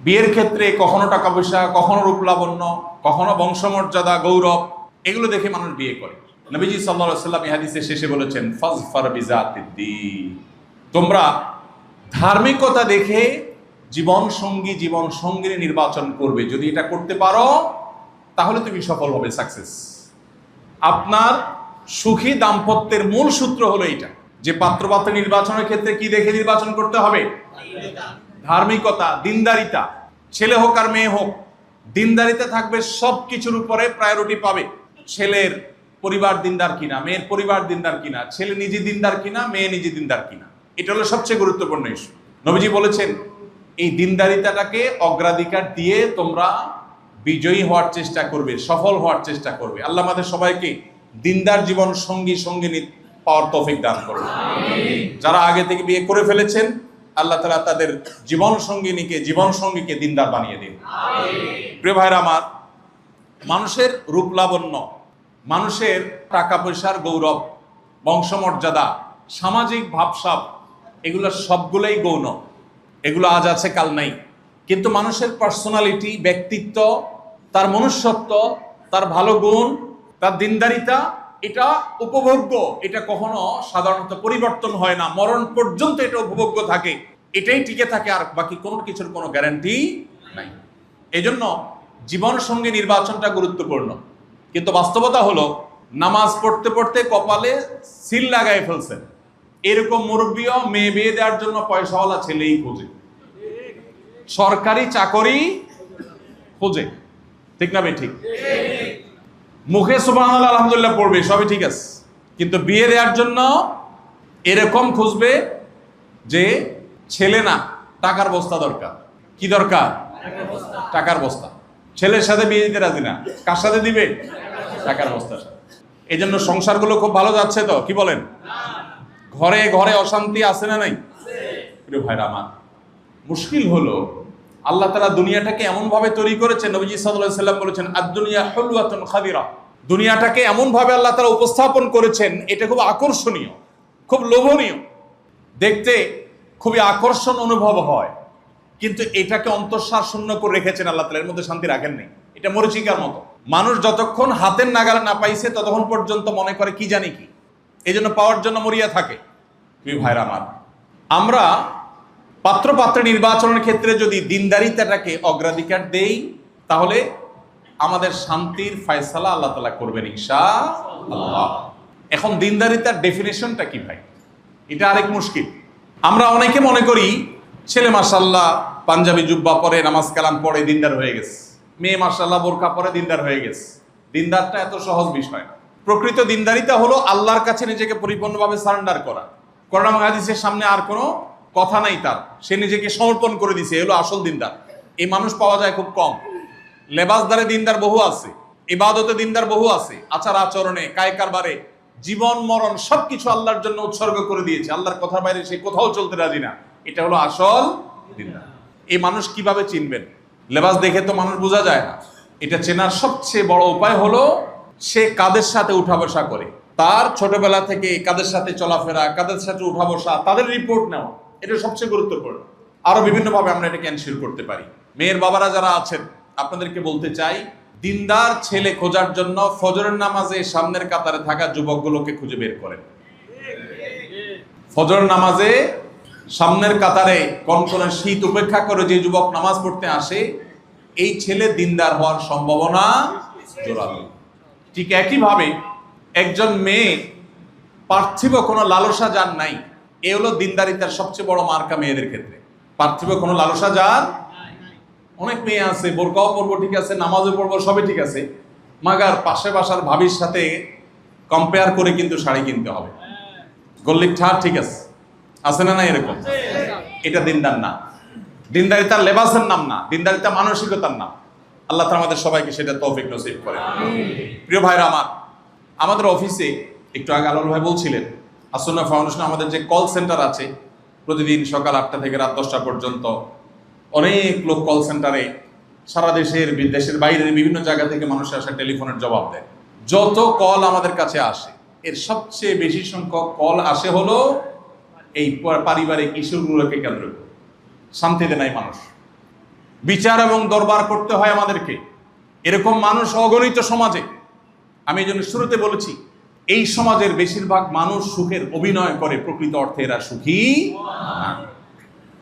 বিয়ের ক্ষেত্রে কখনো টাকা পয়সা, কখনো রূপ লাবণ্য, কখনো বংশমর্যাদা, গৌরব, এগুলো দেখে মানুষ বিয়ে করে। নবীজি সাল্লাল্লাহু আলাইহি ওয়াসাল্লাম এই হাদিসে শেষে বলেছেন, ফাজফার বিজাতিদ্দীন। তোমরা ধার্মিকতা দেখে জীবন সঙ্গীর নির্বাচন করবে। যদি এটা করতে পারো তাহলে তুমি সফল হবে, সাকসেস। আপনার সুখী দাম্পত্যের মূল সূত্র হলো এটা, যে পাত্রপাত্র নির্বাচনের ক্ষেত্রে কি দেখে নির্বাচন করতে হবে? ধার্মিকতা, দিনদারিতা। ছেলে হোক আর মেয়ে হোক, দিনদারিতা থাকবে, সব কিছুর উপরে প্রায়োরিটি পাবে। ছেলের পরিবার দিনদার কিনা, মেয়ের পরিবার দিনদার কিনা, ছেলে নিজে দিনদার কিনা, মেয়ে নিজে দিনদার কিনা, এটা হলো সবচেয়ে গুরুত্বপূর্ণ ইস্যু। নবীজি বলেছেন এই দিনদারিতাটাকে অগ্রাধিকার দিয়ে তোমরা বিজয়ী হওয়ার চেষ্টা করবে, সফল হওয়ার চেষ্টা করবে। আল্লাহ আমাদের সবাইকে দিনদার জীবন সঙ্গী পাওয়ার তৌফিক দান করুন। যারা আগে থেকে বিয়ে করে ফেলেছেন, আল্লাহ তাআলা তাদের জীবন সঙ্গীকে দিনদার বানিয়ে দিন। প্রিয় ভাইরা আমার, মানুষের রূপ লাবণ্য, মানুষের টাকা পয়সার গৌরব, বংশমর্যাদা, সামাজিক ভাবসাব, এগুলো সবগুলোই গৌণ। এগুলো আজ আছে কাল নাই। কিন্তু মানুষের পার্সোনালিটি, ব্যক্তিত্ব, তার মনুষ্যত্ব, তার ভালো গুণ, তার দিনদারিতা, এটা উপভোগ্য। এটা কখনো সাধারণত পরিবর্তন হয় না, মরণ পর্যন্ত এটা উপভোগ্য থাকে, এটাই টিকে থাকে, আর বাকি কোনো কিছুর কোনো গ্যারান্টি নাই। এই জন্য জীবন সঙ্গী নির্বাচনটা গুরুত্বপূর্ণ। কিন্তু বাস্তবতা হলো, নামাজ পড়তে পড়তে কপালে সিল লাগাই ফেলছেন, এরকম মুরব্বীও মেয়ে বিয়ে দেওয়ার জন্য পয়সাওয়ালা ছেলেই খোঁজে, সরকারি চাকরি খোঁজে, ঠিক না ভাই? ঠিক। মুখে সুবহানাল্লাহ আলহামদুলিল্লাহ পড়বে, সবই ঠিক আছে, কিন্তু বিয়ে দেওয়ার জন্য এরকম খুঁজবে যে ছেলে না, টাকার বস্তা দরকার। কি দরকার? টাকার বস্তা। ছেলের সাথে বিয়ে দিতে রাজি না, কার সাথে দিবে? টাকার বস্তার সাথে। এই জন্য সংসারগুলো খুব ভালো যাচ্ছে তো, কি বলেন? ঘরে ঘরে অশান্তি আছে না নাই? প্রিয় ভাইরা আমার, মুশকিল হলো আল্লাহ তাআলা দুনিয়াটাকে এমন ভাবে তৈরি করেছেন, নবীজি সাল্লাল্লাহু আলাইহি সাল্লাম বলেছেন, আদ-দুনিয়া হুলওয়াতুন খাদিরা। দুনিয়াটাকে এমন ভাবে আল্লাহ তাআলা উপস্থাপন করেছেন, এটা খুব আকর্ষণীয়, খুব লোভনীয়, দেখতে খুবই আকর্ষণ অনুভব হয়, কিন্তু এটাকে অন্তঃসার শূন্য করে রেখেছেন আল্লাহ তাআলা, এর মধ্যে শান্তি রাখেন নাই। এটা মরিচিকার মতো, মানুষ যতক্ষণ হাতের নাগালে না পাইছে ততক্ষণ পর্যন্ত মনে করে কি জানি কি, এই জন্য পাওয়ার জন্য মরিয়া থাকে। প্রিয় ভাইরা আমার, আমরা পাত্র পাত্রী নির্বাচনের ক্ষেত্রে যদি দিনদারিতাটাকে অগ্রাধিকার দেই, তাহলে আমাদের শান্তির ফয়সালা আল্লাহ তাআলা করবেন ইনশাআল্লাহ। এখন দিনদারিতার ডেফিনেশনটা কি ভাই? এটা আরেক মুশকিল। আমরা অনেকে মনে করি ছেলে মাশাআল্লাহ পাঞ্জাবি জুব্বা পরে, নামাজ কালাম পড়ে দিনদার হয়ে গেছে, মেয়ে মাশাআল্লাহ বোরকা পরে দিনদার হয়ে গেছে। দিনদারটা এত সহজ বিষয় না। প্রকৃত দিনদারিতা হলো আল্লাহর কাছে নিজেকে পরিপূর্ণভাবে সারেন্ডার করা। কোরআন এবং হাদিসের সামনে আর কোনো কথা নাই তার, সে নিজেকে সমর্পণ করে দিছে, এগুলো আসল দিনদার। এই মানুষ পাওয়া যায় খুব কম। লেবাসদারে দিনদার বহু আছে, ইবাদতে দিনদার বহু আছে, আচার আচরণে, কায় কারবারে, জীবন মরণ সবকিছু আল্লাহর জন্য উৎসর্গ করে দিয়েছে, আল্লাহর কথার বাইরে সে কোথাও চলতে রাজি না। এটা হলো আসল দিনদার। এই মানুষ কিভাবে চিনবেন? লেবাস দেখে তো মানুষ বোঝা যায় না। এটা চেনার সবচেয়ে বড় উপায় হলো সে কাদের সাথে উঠা বসা করে, তার ছোটবেলা থেকে কাদের সাথে চলাফেরা, কাদের সাথে উঠা বসা, তাদের রিপোর্ট নেওয়া, এটা সবচেয়ে গুরুত্বপূর্ণ। আরো বিভিন্নভাবে আমরা এটাকে এনশিওর করতে পারি। মেয়ের বাবারা যারা আছেন, আপনাদেরকে বলতে চাই, দিনদার ছেলে খোঁজার জন্য ফজরের নামাজে সামনের কাতারে থাকা যুবকগুলোকে খুঁজে বের করেন। ফজর নামাজে সামনের কাতারে কনকনে শীত উপেক্ষা করে যে যুবক নামাজ পড়তে আসে, এই ছেলে দিনদার হওয়ার সম্ভাবনা জোরালো। ঠিক একইভাবে একজন মেয়ে পার্থিব কোনো লালসা যার নাই, এ হলো দিনদারিতার সবচেয়ে বড় মার্কা মেয়েদের ক্ষেত্রে। পার্থিব কোনো লালসা যার, অনেক মেয়ে আছে বোরকাও পরবো ঠিক আছে, নামাজও পড়বো, সবই ঠিক আছে, মাগার পাশে বাসার ভাবির সাথে কম্পেয়ার করে কিন্তু শাড়ি কিনতে হবে, গল্লিক ঠার ঠিক আছে না? না এরকম, এটা দিনদার না। দিনদারিতা লেবাসের নাম না, দিনদারিতা মানসিকতার নাম। আল্লাহ তাআলা আমাদের সবাইকে সেটা তৌফিক নসিব করেন। প্রিয় ভাইরা আমার, আমাদের অফিসে একটু আগে আলাল ভাই বলছিলেন, আসুন্নাহ ফাউন্ডেশন আমাদের যে কল সেন্টার আছে, প্রতিদিন সকাল 8টা থেকে রাত 10টা পর্যন্ত অনেক লোক কল সেন্টারে সারা দেশের, দেশের বাইরের বিভিন্ন জায়গা থেকে মানুষ আসে, টেলিফোনের জবাব দেয়। যত কল আমাদের কাছে আসে, এর সবচেয়ে বেশি সংখ্যক কল আসে হলো এই পারিবারিক ইস্যুগুলোকে কেন্দ্র করে। শান্তিতে নাই মানুষ, বিচার এবং দরবার করতে হয় আমাদেরকে। এরকম মানুষ অগণিত সমাজে। আমি এই জন্য শুরুতে বলেছি, এই সমাজের বেশিরভাগ মানুষ সুখের অভিনয় করে, প্রকৃত অর্থে এরা সুখী না।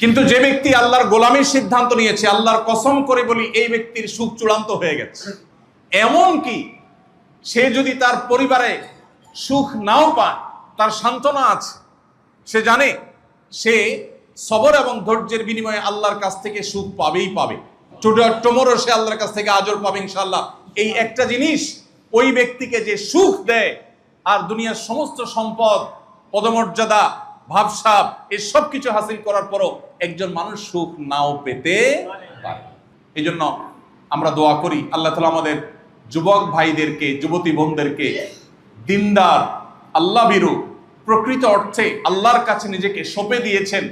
কিন্তু যে ব্যক্তি আল্লাহর গোলামীর সিদ্ধান্ত নিয়েছে, আল্লাহর কসম করে বলি, এই ব্যক্তির সুখ চূড়ান্ত হয়ে গেছে। এমন কি সে যদি তার পরিবারে সুখ নাও পায়, তার সান্ত্বনা আছে, সে জানে সে সবর এবং ধৈর্যের বিনিময়ে আল্লাহর কাছ থেকে সুখ পাবেই পাবে। টুমোরো সে আল্লাহর কাছ থেকে আজর পাবে ইনশাআল্লাহ। এই একটা জিনিস ওই ব্যক্তিকে যে সুখ দেয়, আর দুনিয়ার সমস্ত সম্পদ, পদমর্যাদা, ভাবসাব, এই সব কিছু হাসিল করার পরও একজন মানুষ সুখ নাও পেতে পারে। এই জন্য আমরা দোয়া করি, আল্লাহ তাআলা আমাদের যুবক ভাইদেরকে, যুবতী বোনদেরকে দিনদার, আল্লাহ ভীরু, প্রকৃত অর্থে আল্লাহর কাছে নিজেকে সঁপে দিয়েছেন,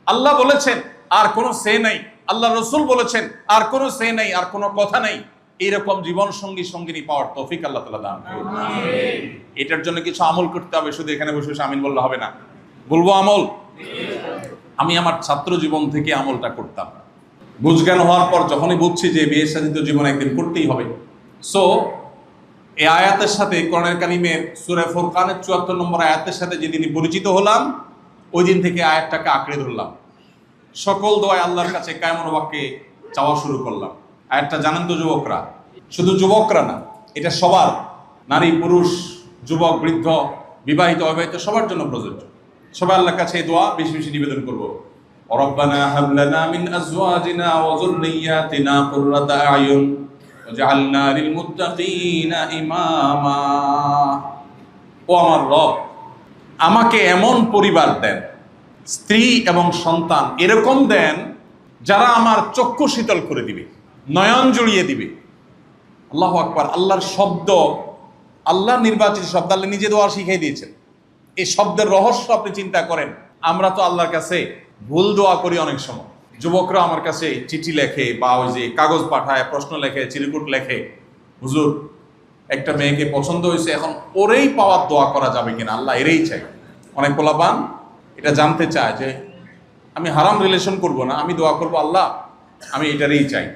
আল্লাহ বলেছেন আর কোনো সে নাই, আল্লাহ রসুল বলেছেন আর কোনো সে নাই, আর কোনো কথা নাই, এইরকম জীবন সঙ্গী সঙ্গিনী পাওয়ার তৌফিক আল্লাহ তাআলা দান করুন। এটার জন্য কিছু আমল করতে হবে, শুধু এখানে বসে বসে আমিন বললে হবে না। বলবো আমল। আমি আমার ছাত্র জীবন থেকে আমলটা করতাম, বুঝজ্ঞান হওয়ার পর যখনই বুঝছি যে বিয়ে শাদিত জীবন একদিন করতেই হবে, সো এই আয়াতের সাথে কোরআনুল কারীমের সূরা ফুরকানের ৭৪ নম্বর আয়াতের সাথে যেদিন পরিচিত হলাম, ওই দিন থেকে আয়াতটাকে আঁকড়ে ধরলাম। সকল দোয়া আল্লাহর কাছে কায়মন বাক্যে চাওয়া শুরু করলাম। আয়াতটা জানেন তো যুবকরা? শুধু যুবকরা না, এটা সবার, নারী পুরুষ যুবক বৃদ্ধ বিবাহিত অবিবাহিত সবার জন্য প্রযোজ্য। সবাই আল্লাহর কাছে এই দোয়া বেশি বেশি নিবেদন করব। রব্বানা হাব লানা মিন আজওয়াজিনা ওয়া যুররিয়্যাতিনা কুররাতা আয়ুন ওয়াজআলনা লিল মুত্তাকিনা ইমামা। ও আমার রব, আমাকে এমন পরিবার দেন, স্ত্রী এবং সন্তান এরকম দেন যারা আমার চক্ষু শীতল করে দিবে, নয়ন জুড়িয়ে দিবে। আল্লাহু আকবার। আল্লাহর শব্দ, আল্লাহ নির্বাচিত শব্দ, আল্লাহ নিজে দোয়া শিখিয়ে দিয়েছেন। এই শব্দের রহস্য আপনি চিন্তা করেন। আমরা তো আল্লাহর কাছে ভুল দোয়া করি অনেক সময়। যুবকরা আমার কাছে চিঠি লেখে বা ওই যে কাগজ পাঠায়, প্রশ্ন লেখে, চিরকুট লেখে, হুজুর একটা মেয়েকে পছন্দ হয়েছে, এখন ওরেই পাওয়ার দোয়া করা যাবে কিনা, আল্লাহ এরেই চাই। অনেক পোলাপান এটা জানতে চায় যে আমি হারাম রিলেশন করব না, আমি দোয়া করব আল্লাহ আমি এটারই চাই,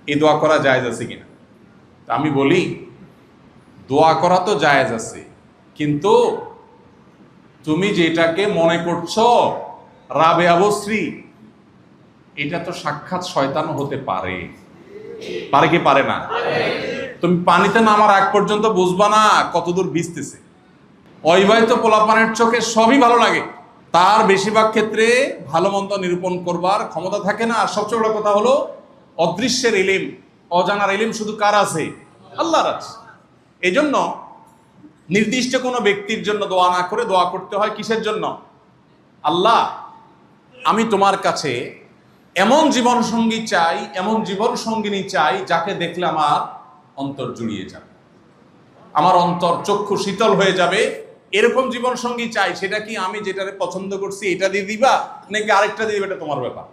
এই দোয়া করা জায়েজ আছে কিনা। তা আমি বলি দোয়া করা তো জায়েজ আছে, কিন্তু তুমি যেটাকে মনে করছো রাবেয়া বস্রী, এটা তো সাক্ষাৎ শয়তান হতে পারে। পারে কি পারে না? তুমি পানিতে নামার আগ পর্যন্ত বুঝবা না কতদূর ভিজতেছে। অবিবাহিত পোলাপানের চোখে সবই ভালো লাগে, তার বেশিরভাগ ক্ষেত্রে ভালো মন্দ নিরূপণ করবার ক্ষমতা থাকে না। আর সবচেয়ে বড় কথা হলো অদৃশ্যের ইলিম, অজানার ইলিম শুধু কার আছে? আল্লাহর আছে। এই জন্য নির্দিষ্ট কোনো ব্যক্তির জন্য দোয়া না করে দোয়া করতে হয় কিসের জন্য? আল্লাহ আমি তোমার কাছে এমন জীবন সঙ্গী চাই, এমন জীবন সঙ্গিনী চাই যাকে দেখলে আমার অন্তর জুড়িয়ে যাবে, আমার অন্তর চক্ষু শীতল হয়ে যাবে, এরকম জীবন সঙ্গী চাই। সেটা কি আমি যেটারে পছন্দ করছি এটা দিয়ে দিবা নাকি আরেকটা দিয়ে দিবা, এটা তোমার ব্যাপার,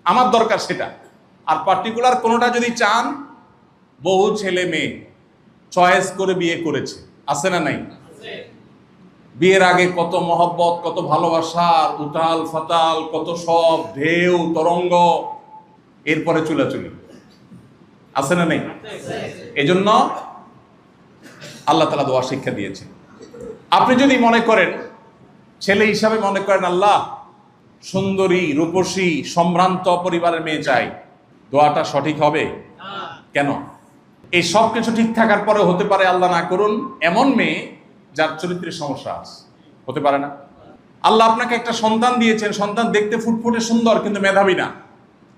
আমার দরকার সেটা। আর পার্টিকুলার কোনোটা যদি চান, বহু ছেলে মেয়ে চয়েস করে বিয়ে করেছে, আছে না নাই? বিয়ের আগে কত মহব্বত, কত ভালোবাসার উতাল ফাতাল, কত সব ঢেউ তরঙ্গ, এরপরে চুলাচুলি, আছে না নেই? এজন্য আল্লাহ তাআলা দোয়া শিক্ষা দিয়েছে। আপনি যদি মনে করেন, ছেলে হিসাবে মনে করেন আল্লাহ সুন্দরী রূপসী সম্ভ্রান্ত পরিবারের মেয়ে চাই, দোয়াটা সঠিক হবে? কেন? এই সব কিছু ঠিক থাকার পরে হতে পারে আল্লাহ না করুন এমন মেয়ে যার চরিত্রের সমস্যা আছে, হতে পারে না? আল্লাহ আপনাকে একটা সন্তান দিয়েছেন, সন্তান দেখতে ফুটফুটে সুন্দর কিন্তু মেধাবী না,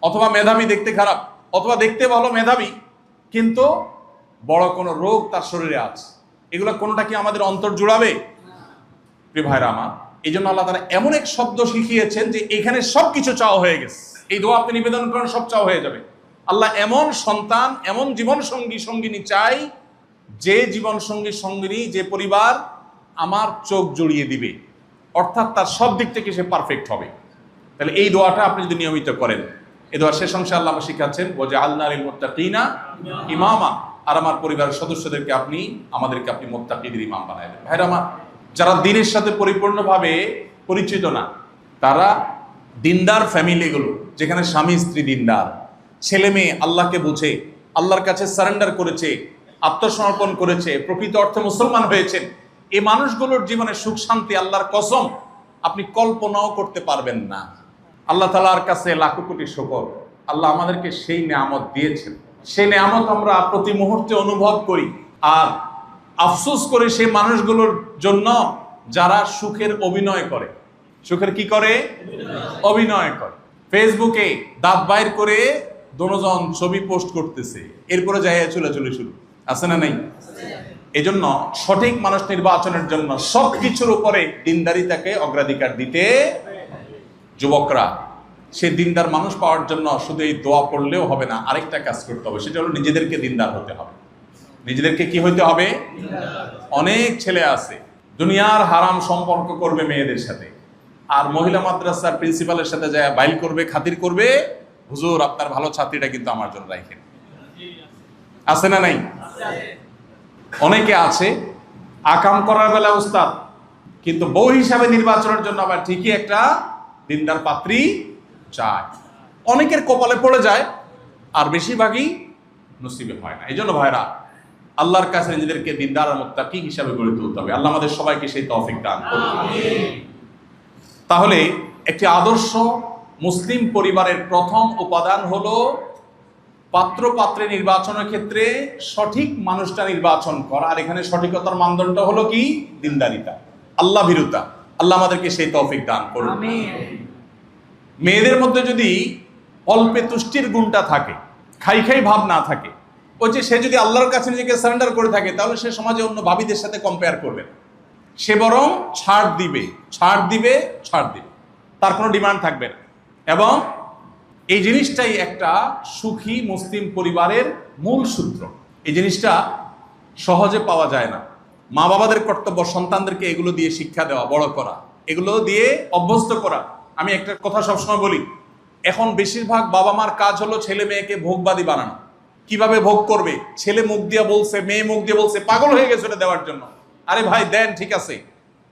অথবা মেধাবী দেখতে খারাপ, অথবা দেখতে ভালো মেধাবী কিন্তু বড় কোনো রোগ তার শরীরে আছে। এগুলো কোনোটা কি আমাদের অন্তর জুড়াবে? প্রিয় ভাইরা আমার, এই জন্য আল্লাহ তাআলা এমন এক শব্দ শিখিয়েছেন যে এখানে সবকিছু চাওয়া হয়ে গেছে। এই দোয়া আপনি নিবেদন করেন, সব চাওয়া হয়ে যাবে। আল্লাহ এমন সন্তান, এমন জীবন সঙ্গী সঙ্গিনী চাই, যে জীবন সঙ্গী সঙ্গিনী, যে পরিবার আমার চোখ জড়িয়ে দিবে, অর্থাৎ তার সব দিক থেকে সে পারফেক্ট হবে। তাহলে এই দোয়াটা আপনি যদি নিয়মিত করেন, এই দোয়ার শেষ অংশে আল্লাহ আমাকে শিখাচ্ছেন ওয়াজআলনা লিল মুত্তাকিনা ইমামা, আর আমার পরিবারের সদস্যদেরকে আপনি, আমাদেরকে আপনি মুত্তাকিদের ইমাম বানায় দেন। ভাইরা আমার, যারা দ্বীনের সাথে পরিপূর্ণভাবে পরিচিত না, তারা দিনদার ফ্যামিলিগুলো, যেখানে স্বামী স্ত্রী দিনদার, ছেলে মেয়ে আল্লাহকে বুঝে, আল্লাহর কাছে সারেন্ডার করেছে, আত্মসমর্পণ করেছে, প্রকৃত অর্থে মুসলমান হয়েছেন, এই মানুষগুলোর জীবনে সুখ শান্তি আল্লাহর কসম আপনি কল্পনাও করতে পারবেন না। আল্লাহ তাআলার কাছে লাখো কোটি শুকর, আল্লাহ আমাদেরকে সেই নেয়ামত দিয়েছেন। সেই নেয়ামত আমরা প্রতি মুহূর্তে অনুভব করি, আর আফসোস করে সেই মানুষগুলোর জন্য যারা সুখের অভিনয় করে। সুখের কি করে? অভিনয় করে। ফেসবুকে দাঁত বাইর করে দোনোজন ছবি পোস্ট করতেছে, এরপরে যাই চুলাচুলি শুরু, আছে না নাই? এই জন্য সঠিক মানুষ নির্বাচনের জন্য সবকিছুর উপরে দিনদারিতাকে অগ্রাধিকার দিতে, যুবকরা সে দিনদার মানুষ পাওয়ার জন্য শুধু এই দোয়া পড়লেও হবে না, আরেকটা কাজ করতে হবে, সেটা হলো নিজেদেরকে দিনদার হতে হবে। নিজেদেরকে কি হইতে হবে? অনেক ছেলে আছে দুনিয়ার হারাম সম্পর্ক করবে মেয়েদের সাথে, আর মহিলা মাদ্রাসার প্রিন্সিপালের সাথে যায় বাইল করবে, খাতির করবে, হুজুর আপনার ভালো ছাত্রীটা কিন্তু আমার জন্য রাখেন। আছে না নাই? অনেকে আছে আকাম করার বেলা উস্তাদ, কিন্তু বউ হিসাবে নির্বাচনের জন্য আবার ঠিকই একটা দিনদার পাত্রী চায়। অনেকের কপালে পড়ে যায়, আর বেশিরভাগই নসিবে হয় না। এই জন্য ভাইরা, আল্লাহর কাছে নিজেদেরকে দিনদার আর মুত্তাকি হিসাবে গড়ে তুলতে হবে। আল্লাহ আমাদের সবাইকে সেই তৌফিক দান করুন। তাহলে একটি আদর্শ মুসলিম পরিবারের প্রথম উপাদান হলো পাত্র পাত্রে নির্বাচনের ক্ষেত্রে সঠিক মানুষটা নির্বাচন করা। আর এখানে সঠিকতার মানদণ্ড হলো কি? দিনদারিতা, আল্লাহ ভীরুতা। আল্লাহ আমাদেরকে সেই তৌফিক দান করুন। মেয়েদের মধ্যে যদি অল্পে তুষ্টির গুণটা থাকে, খাই খাই ভাব না থাকে, ওই যে সে যদি আল্লাহর কাছে নিজেকে সারেন্ডার করে থাকে, তাহলে সে সমাজে অন্য ভাবিদের সাথে কম্পেয়ার করবে না। সে বরং ছাড় দিবে, ছাড় দিবে, ছাড় দিবে, তার কোনো ডিমান্ড থাকবে না। এবং এই জিনিসটাই একটা সুখী মুসলিম পরিবারের মূল সূত্র। এই জিনিসটা সহজে পাওয়া যায় না। মা বাবাদের কর্তব্য সন্তানদেরকে এগুলো দিয়ে শিক্ষা দেওয়া, বড় করা, এগুলো দিয়ে অভ্যস্ত করা। আমি একটা কথা সবসময় বলি, এখন বেশিরভাগ বাবা মার কাজ হলো ছেলে মেয়েকে ভোগবাদী বানানো। কিভাবে ভোগ করবে? ছেলে মুখ দিয়ে বলছে, মেয়ে মুখ দিয়ে বলছে, পাগল হয়ে গেছে ওটা দেওয়ার জন্য। আরে ভাই দেন, ঠিক আছে,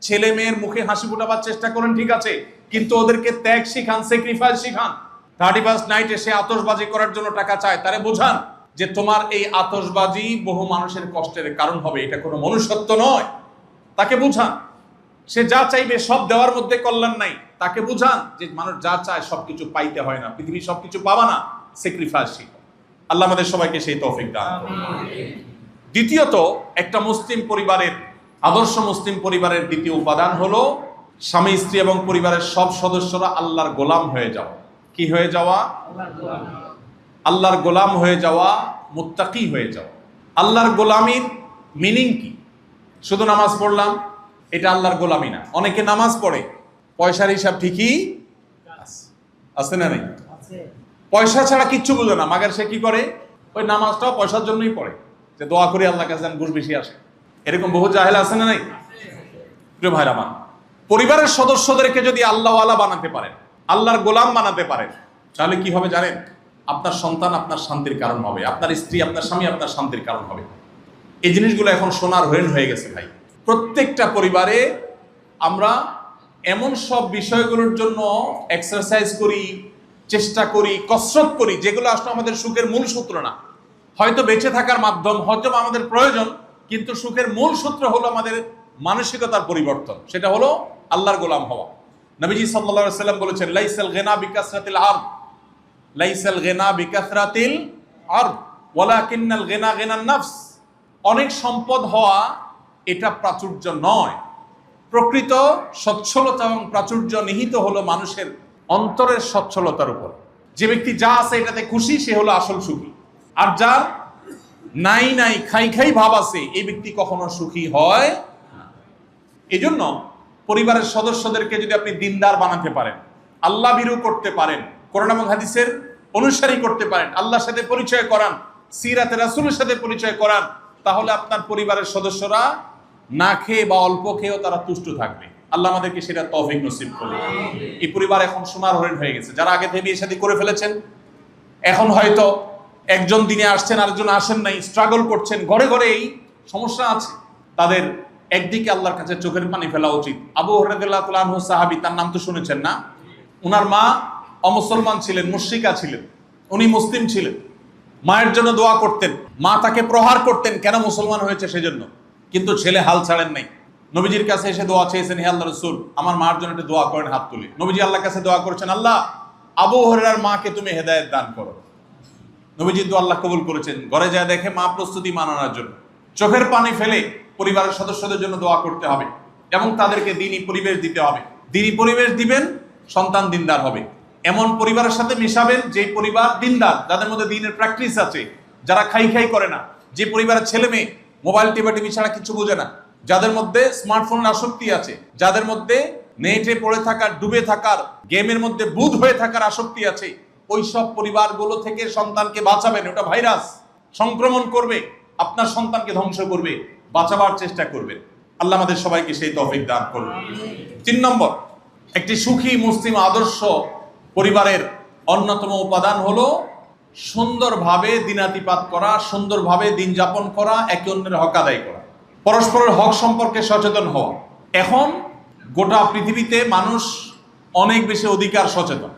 ছেলে মেয়ের মুখে হাসি ফোটাবার চেষ্টা করেন, ঠিক আছে, কিন্তু ওদেরকে ত্যাগ শিখান, স্যাক্রিফাইস শিখান। 31st নাইটে সে আতশবাজি করার জন্য টাকা চায়, তারে বোঝান যে তোমার এই আতশবাজি বহু মানুষের কষ্টের কারণ হবে, এটা কোনো মনুষ্যত্ব নয়। তাকে বুঝান সে যা চাইবে সব দেওয়ার মধ্যে কল্যাণ নাই। তাকে বুঝান যে মানুষ যা চায় সবকিছু পাইতে হয় না, পৃথিবী সবকিছু পাবা না, স্যাক্রিফাইস শিখো। আল্লাহ আমাদের সবাইকে সেই তৌফিক দান করুন। দ্বিতীয়ত, একটা মুসলিম পরিবারের, আদর্শ মুসলিম পরিবারের দ্বিতীয় উপাদান হলো স্বামী স্ত্রী এবং পরিবারের সব সদস্যরা আল্লাহর গোলাম হয়ে যাওয়া। কি হয়ে যাওয়া? আল্লাহর গোলাম হয়ে যাওয়া, মুত্তাকি হয়ে যাওয়া। আল্লাহর গোলামির মিনিং কি? শুধু নামাজ পড়লাম এটা আল্লাহর গোলামি না। অনেকে নামাজ পড়ে, পয়সার হিসাব ঠিকই আছে না নাই? পয়সা ছাড়া কিচ্ছু বুঝে না, মাগার সে কি করে? ওই নামাজটাও পয়সার জন্যই পড়ে, যে দোয়া করি আল্লাহ কাছে যেন ঘুষ বেশি আসে। এরকম বহু জাহেল আছে না নাই? প্রিয় ভাইরা আমার, পরিবারের সদস্যদেরকে যদি আল্লাহওয়ালা বানাতে পারেন, আল্লাহর গোলাম বানাতে পারেন, তাহলে কি হবে জানেন? আপনার সন্তান আপনার শান্তির কারণ হবে, আপনার স্ত্রী, আপনার স্বামী আপনার শান্তির কারণ হবে। এই জিনিসগুলো এখন সোনার হরিণ হয়ে গেছে ভাই। প্রত্যেকটা পরিবারে আমরা এমন সব বিষয়গুলোর জন্য এক্সারসাইজ করি, চেষ্টা করি, কসরত করি, যেগুলো আসলে আমাদের সুখের মূল সূত্র না। হয়তো বেঁচে থাকার মাধ্যম, হয়তো আমাদের প্রয়োজন, কিন্তু সুখের মূল সূত্র হলো আমাদের মানসিকতার পরিবর্তন। সেটা হলো আল্লাহর গোলাম হওয়া। নবীজি সাল্লাল্লাহু আলাইহি ওয়াসাল্লাম বলেছেন, লাইসাল গিনা বিকাসরাতিল আরদ, লাইসাল গিনা বিকাসরাতিল আরদ ওয়ালাকিন্নাল গিনা গিনান নাফস। অনেক সম্পদ হওয়া এটা প্রাচুর্য নয়। প্রকৃত সচ্ছলতা এবং প্রাচুর্য নিহিত হলো মানুষের অন্তরের সচ্ছলতার উপর। যে ব্যক্তি যা আছে এটাতে খুশি, সে হলো আসল সুখী। আর যার নাই নাই খাই খাই ভাব আছে, এই ব্যক্তি কখনো সুখী হয় না। এই জন্য পরিবারের সদস্যদেরকে যদি আপনি দিনদার বানাতে পারেন, আল্লাহ ভীরু করতে পারেন, কোরআন এবং হাদিসের অনুসারী করতে পারেন, আল্লাহর সাথে পরিচয় করান, সিরাতে রাসূলের সাথে পরিচয় করান, তাহলে আপনার পরিবারের সদস্যরা না খেয়ে বা অল্প খেয়েও তারা তুষ্ট থাকবে। আল্লাহ আমাদেরকে সেটা তৌফিক নসিব করুন। এই পরিবার এখন সোনার হরিণ হয়ে গেছে। যারা আগে থেকে বিয়ে শাদী করে ফেলেছেন, এখন হয়তো একজন দিনে আসছেন, আরেকজন আসেন নাই, স্ট্রাগল করছেন, ঘরে ঘরে এই সমস্যা আছে, তাদের একদিকে আল্লাহর কাছে চোখের পানি ফেলা উচিত। আবু হুরায়রা রাদিয়াল্লাহু আনহু সাহাবী, তার নাম তো শুনেছেন না? উনার মা অমুসলমান ছিলেন, মুশরিকা ছিলেন, উনি মুসলিম ছিলেন। মায়ের জন্য দোয়া করতেন, মা তাকে প্রহার করতেন কেন মুসলমান হয়েছে সেজন্য, কিন্তু ছেলে হাল ছাড়েন নাই। নবীজির কাছে এসে দোয়া চেয়েছেন, হে আল্লাহর রাসূল আমার মার জন্য একটু দোয়া করেন, হাত তুলে। নবীজি আল্লাহর কাছে দোয়া করেছেন, আল্লাহ আবু হুরায়রার মাকে তুমি হেদায়েত দান করো। নবীজি দোয়া আল্লাহ কবুল করেছেন। ঘরে যায় দেখে মা প্রস্তুতি মানানোর জন্য। চোখের পানি ফেলে পরিবারের সদস্যদের জন্য দোয়া করতে হবে এবং তাদেরকে দ্বীনি পরিবেশ দিতে হবে। দ্বীনি পরিবেশ দিবেন, সন্তান দিনদার হবে। এমন পরিবারের সাথে মিশাবেন যে পরিবার দিনদার, যাদের মধ্যে দ্বীনের প্র্যাকটিস আছে, যারা খাই খাই করে না, যে পরিবারের ছেলে মেয়ে মোবাইল টিভি ছাড়া কিছু বোঝে না, যাদের মধ্যে স্মার্টফোনের আসক্তি আছে, যাদের মধ্যে নেটে পড়ে থাকার, ডুবে থাকার, গেমের মধ্যে বুঁদ হয়ে থাকার আসক্তি আছে, ওই সব পরিবারগুলো থেকে সন্তানকে বাঁচাবেন। ওটা ভাইরাস, সংক্রমণ করবে, আপনার সন্তানকে ধ্বংস করবে। বাঁচাবার চেষ্টা করবেন। আল্লাহ আমাদের সবাইকে সেই তৌফিক দান করুন। 3 নম্বর, একটি সুখী মুসলিম আদর্শ পরিবারের অন্যতম উপাদান হলো সুন্দরভাবে দিনাতিপাত করা, সুন্দরভাবে দিন যাপন করা, একে অন্যের হক আদায় করা, পরস্পরের হক সম্পর্কে সচেতন হওয়া। এখন গোটা পৃথিবীতে মানুষ অনেক বেশি অধিকার সচেতন,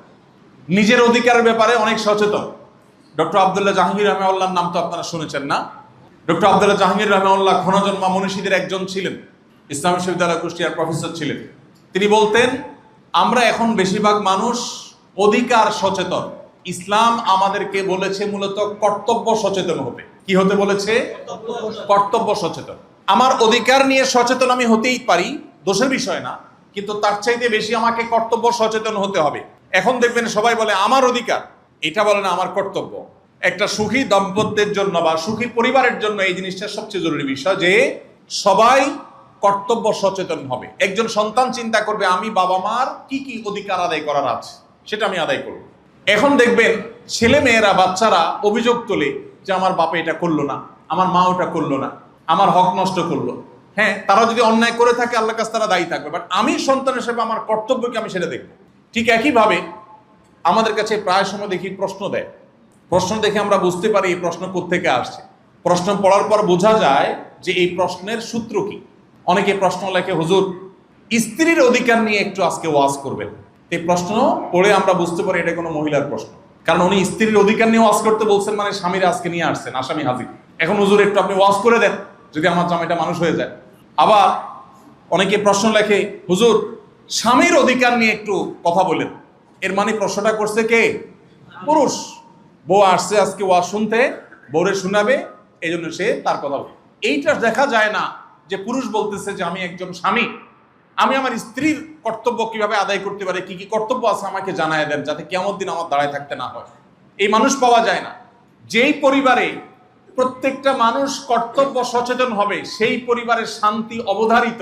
নিজের অধিকারের ব্যাপারে অনেক সচেতন। ডক্টর আব্দুল্লাহ জাহাঙ্গীর রহমাউল্লাহর নাম তো আপনারা শুনেছেন না? ডক্টর আব্দুল্লাহ জাহাঙ্গীর রহমাউল্লাহ ক্ষণজন্মা মনীষীদের একজন ছিলেন, ইসলামী বিশ্ববিদ্যালয় কুষ্টিয়ার প্রফেসর ছিলেন। তিনি বলতেন, আমরা এখন বেশিরভাগ মানুষ অধিকার সচেতন, ইসলাম আমাদেরকে বলেছে মূলত কর্তব্য সচেতন হতে। কি হতে বলেছে? কর্তব্য সচেতন। আমার অধিকার নিয়ে সচেতন আমি হতেই পারি, দোষের বিষয় না, কিন্তু তার চাইতে বেশি আমাকে কর্তব্য সচেতন হতে হবে। এখন দেখবেন সবাই বলে আমার অধিকার, এটা বলে না আমার কর্তব্য। একটা সুখী দাম্পত্যের জন্য বা সুখী পরিবারের জন্য এই জিনিসটা সবচেয়ে জরুরি বিষয় যে সবাই কর্তব্য সচেতন হবে। একজন সন্তান চিন্তা করবে আমি বাবা মার কি কি অধিকার আদায় করার আছে সেটা আমি আদায় করব। এখন দেখবেন ছেলে মেয়েরা, বাচ্চারা অভিযোগ তোলে যে আমার বাবা এটা করলো না, আমার মা ওটা করলো না, আমার হক নষ্ট করলো। হ্যাঁ, তারা যদি অন্যায় করে থাকে আল্লাহর কাছে তারা দায়ী থাকবে, বাট আমি সন্তান হিসেবে আমার কর্তব্যকে আমি সেটা দেখব। ঠিক একইভাবে আমাদের কাছে প্রায় সময় দেখি প্রশ্ন দেয়, প্রশ্ন দেখে আমরা বুঝতে পারি এই প্রশ্ন কোত্থেকে আসছে। প্রশ্ন পড়ার পর বোঝা যায় যে এই প্রশ্নের সূত্র কি। অনেকে প্রশ্ন লেখে, হুজুর স্ত্রীর অধিকার নিয়ে একটু আজকে ওয়াজ করবেন। এই প্রশ্ন পড়ে আমরা বুঝতে পারি এটা কোনো মহিলার প্রশ্ন, কারণ উনি স্ত্রীর অধিকার নিয়ে ওয়াজ করতে বলছেন, মানে স্বামীরা আজকে নিয়ে আসছেন, আসামি হাজির। এখন হুজুর একটু আপনি ওয়াজ করে দেন যদি আমার জামাইটা মানুষ হয়ে যায়। আবার অনেকে প্রশ্ন লেখে, হুজুর স্বামীর অধিকার নিয়ে একটু কথা বলেন। এর মানে প্রশ্নটা করছে কে? পুরুষ। বউ আসছে আজকে ওয়াজ শুনতে, বউরে শোনাবে, এই জন্য সে তার কথা বলে। এইটা দেখা যায় না যে পুরুষ বলতেছে যে আমি একজন স্বামী, আমি আমার স্ত্রীর কর্তব্য কিভাবে আদায় করতে পারি, কি কি কর্তব্য আছে আমাকে জানায় দেন, যাতে কিয়ামত দিন আমার দাঁড়ায় থাকতে না হয়। এই মানুষ পাওয়া যায় না। যেই পরিবারে প্রত্যেকটা মানুষ কর্তব্য সচেতন হবে সেই পরিবারের শান্তি অবধারিত।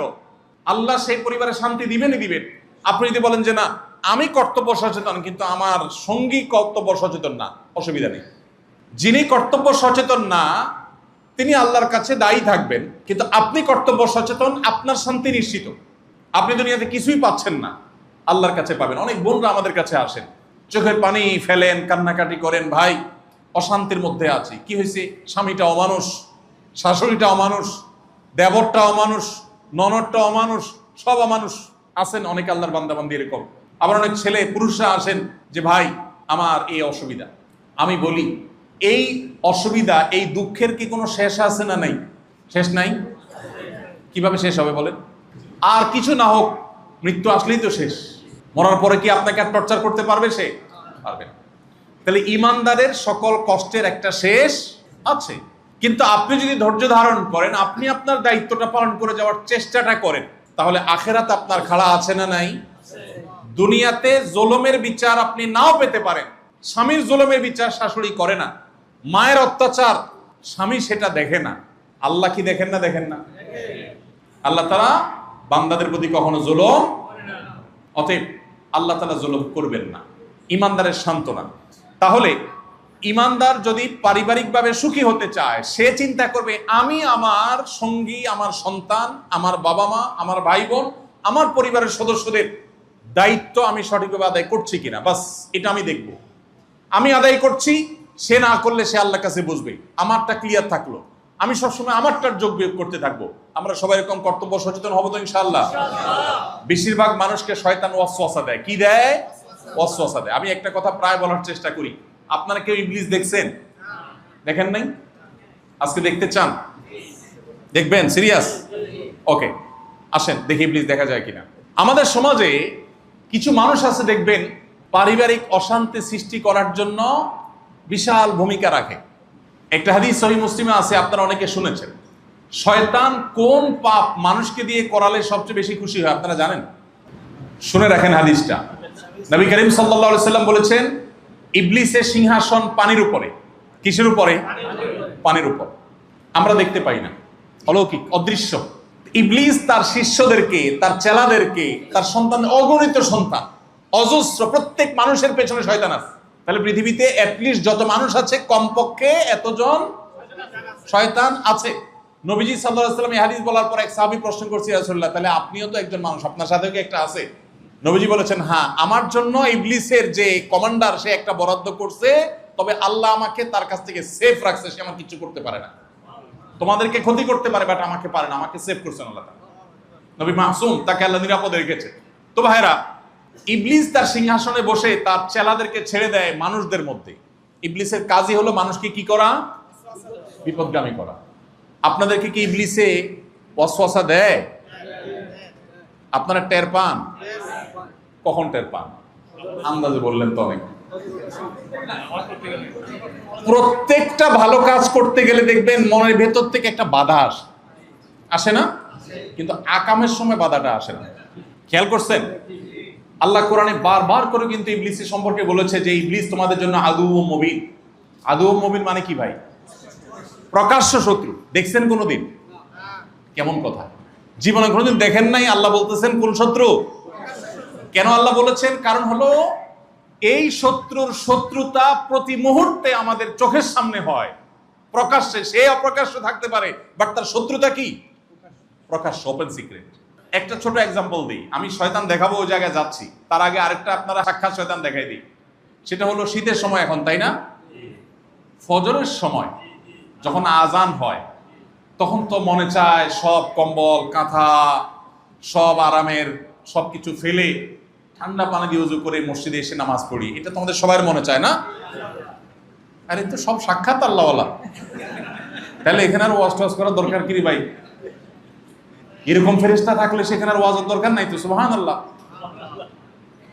আল্লাহ সেই পরিবারে শান্তি দিবেনই দিবেন। আপনি যদি বলেন যে না আমি কর্তব্য সচেতন কিন্তু আমার সঙ্গী কর্তব্য সচেতন না, অসুবিধা নেই। যিনি কর্তব্য সচেতন না তিনি আল্লাহর কাছে দায়ী থাকবেন, কিন্তু আপনি কর্তব্য সচেতন, আপনার শান্তি নিশ্চিত। আপনি দুনিয়াতে কিছুই পাচ্ছেন না, আল্লাহর কাছে পাবেন। অনেক বোনরা আমাদের কাছে আসেন, চোখের পানি ফেলেন, কান্নাকাটি করেন, ভাই অশান্তির মধ্যে আছি। কি হয়েছে? স্বামীটা অমানুষ, শাশুড়িটা অমানুষ, দেবরটা অমানুষ, ননদটা অমানুষ, সব অমানুষ। আছেন অনেক আল্লাহর বান্দাবান্দি এরকম। আবার অনেক ছেলে পুরুষরা আসেন যে ভাই আমার এই অসুবিধা। আমি বলি এই অসুবিধা, এই দুঃখের কি কোনো শেষ আছে না নাই? শেষ নাই। কিভাবে শেষ হবে বলেন? আর কিছু না হোক, মৃত্যু আসলেই তো শেষ। মরার পরে কি আপনাকে আর টর্চার করতে পারবে? সে পারবে না। তাহলে ইমানদারের সকল কষ্টের একটা শেষ আছে। কিন্তু আপনি যদি ধৈর্য ধারণ করেন, আপনি আপনার দায়িত্বটা পালন করে যাওয়ার চেষ্টাটা করেন, তাহলে আখেরাত আপনার খাড়া আছে না নাই? দুনিয়াতে জুলুমের বিচার আপনি নাও পেতে পারেন। স্বামীর জুলুমের বিচার শাশুড়ি করে না, মায়ের অত্যাচার স্বামী সেটা দেখে না। আল্লাহ কি দেখেন না? দেখেন না। আল্লাহ তাআলা বান্দাদের প্রতি কখনো জুলুম, অতএব আল্লাহ তাআলা জুলুম করবেন না। ইমানদারের সান্ত্বনা। তাহলে ইমানদার যদি পারিবারিকভাবে সুখী হতে চায়, সে চিন্তা করবে আমি আমার সঙ্গী, আমার সন্তান, আমার বাবা মা, আমার ভাই বোন, আমার পরিবারের সদস্যদের দায়িত্ব আমি সঠিকভাবে আদায় করছি কিনা, বাস এটা আমি দেখব। আমি আদায় করছি, সে না করলে সে আল্লাহর কাছে বুঝবে। আমারটা ক্লিয়ার থাকলো, আমি সবসময় আমারটার যোগ বিয়োগ করতে থাকবো। আমরা সবাই এরকম কর্তব্য সচেতন হবো তো ইনশাআল্লাহ। বেশিরভাগ মানুষকে শয়তান ওয়াসওয়াসা দেয়। কি দেয়? ওয়াসওয়াসা দেয়। আমি একটা কথা প্রায় বলার চেষ্টা করি, আপনারা কেউ ইবলিস দেখছেন? দেখেন নাই? আজকে দেখতে চান? দেখবেন? সিরিয়াস? ওকে, আসেন দেখি ইবলিস দেখা যায় কিনা। আমাদের সমাজে কিছু মানুষ আছে দেখবেন পারিবারিক অশান্তি সৃষ্টি করার জন্য বিশাল ভূমিকা রাখে। একটা হাদিস সহিহ মুসলিমে আছে, আপনারা অনেকে শুনেছেন। শয়তান কোন পাপ মানুষকে দিয়ে করালে সবচেয়ে বেশি খুশি হয় আপনারা জানেন? শুনে রাখেন হাদিসটা। নবী করিম সাল্লাল্লাহু আলাইহি সাল্লাম বলেছেন, ইবলিসের সিংহাসন পানির উপরে। কিসের উপরে? পানির উপর। আমরা দেখতে পাই না, অলৌকিক, অদৃশ্য। ইবলিস তার শিষ্যদেরকে, তার চেলাদেরকে, তার সন্তান, অগণিত সন্তান, অজস্র, প্রত্যেক মানুষের পেছনে শয়তান আছে। তাহলে পৃথিবীতে অ্যাটলিস্ট যত মানুষ আছে কমপক্ষে এতজন শয়তান আছে। নবীজি সাল্লাল্লাহু আলাইহি ওয়াসাল্লাম এই হাদিস বলার পর এক সাহাবী প্রশ্ন করছে, ইয়া রাসূলুল্লাহ, তাহলে আপনিও তো একজন মানুষ, আপনার সাথেও কি একটা আছে? নবীজি বলেছেন, হ্যাঁ, আমার জন্য ইবলিসের যে কমান্ডার সে একটা বরাদ্দ করছে, তবে আল্লাহ আমাকে তার কাছ থেকে সেফ রাখছে, সে আমার কিছু করতে পারে না। তোমাদেরকে ক্ষতি করতে পারে, বাট আমাকে পারে না, আমাকে সেভ করছেন আল্লাহ তাআলা। নবী মাসুম, তাকে আল্লাহ নিরাপদে রেখেছে। তো ভাইরা, ইবলিস তার সিংহাসনে বসে তার চেলাদেরকে ছেড়ে দেয় মানুষদের মধ্যে। ইবলিসের কাজই হলো মানুষকে কি করা? বিপদগামী করা। আপনাদেরকে কি ইবলিসে ওয়াসওয়াসা দেয়? আপনারা টের পান? কখন টের পান? আন্দাজে বললেন তো অনেক। প্রত্যেকটা ভালো কাজ করতে গেলে দেখবেন মনের ভেতর থেকে একটা বাধা আসে না? কিন্তু আকামের সময় বাধাটা আসে না। খেয়াল করছেন? আল্লাহ কোরআনে বারবার করে কিন্তু ইবলিসের সম্পর্কে বলেছে যে ইবলিস তোমাদের জন্য আদুউম মুবিন। আদুউম মুবিন মানে কি ভাই? প্রকাশ্য শত্রু। দেখছেন কোনোদিন? কেমন কথা! জীবনে কোনোদিন দেখেন নাই? আল্লাহ বলতেছেন কোন শত্রু? কেন আল্লাহ বলেছেন? কারণ হলো এই শত্রুর শত্রুতা প্রতি মুহূর্তে আমাদের চোখের সামনে হয়, প্রকাশ্যে। সে অপ্রকাশ্য থাকতে পারে, বাট তার শত্রুতা কি? প্রকাশ্য, ওপেন সিক্রেট। একটা ছোট এক্সাম্পল দিই। আমি শয়তান দেখাবো, ওই জায়গায় যাচ্ছি, তার আগে আরেকটা আপনারা সাক্ষাৎ শয়তান দেখাই দিই। সেটা হলো শীতের সময় এখন, তাই না? ফজরের সময় যখন আজান হয়, তখন তো মনে চায় সব কম্বল কাঁথা সব আরামের সবকিছু ফেলে ঠান্ডা পানি দিয়ে উজু করে মসজিদে এসে নামাজ পড়ি। এটা তোমাদের সবার মনে চায় না? আরে তো সব সাক্ষাৎ আল্লাহওয়ালা, তাহলে এখানে আর ওয়াজ টাজ করার দরকার কি রে ভাই? এরকম ফেরেশতা থাকলে সেখানে আর ওয়াজের দরকার নাই তো। সুবহানাল্লাহ।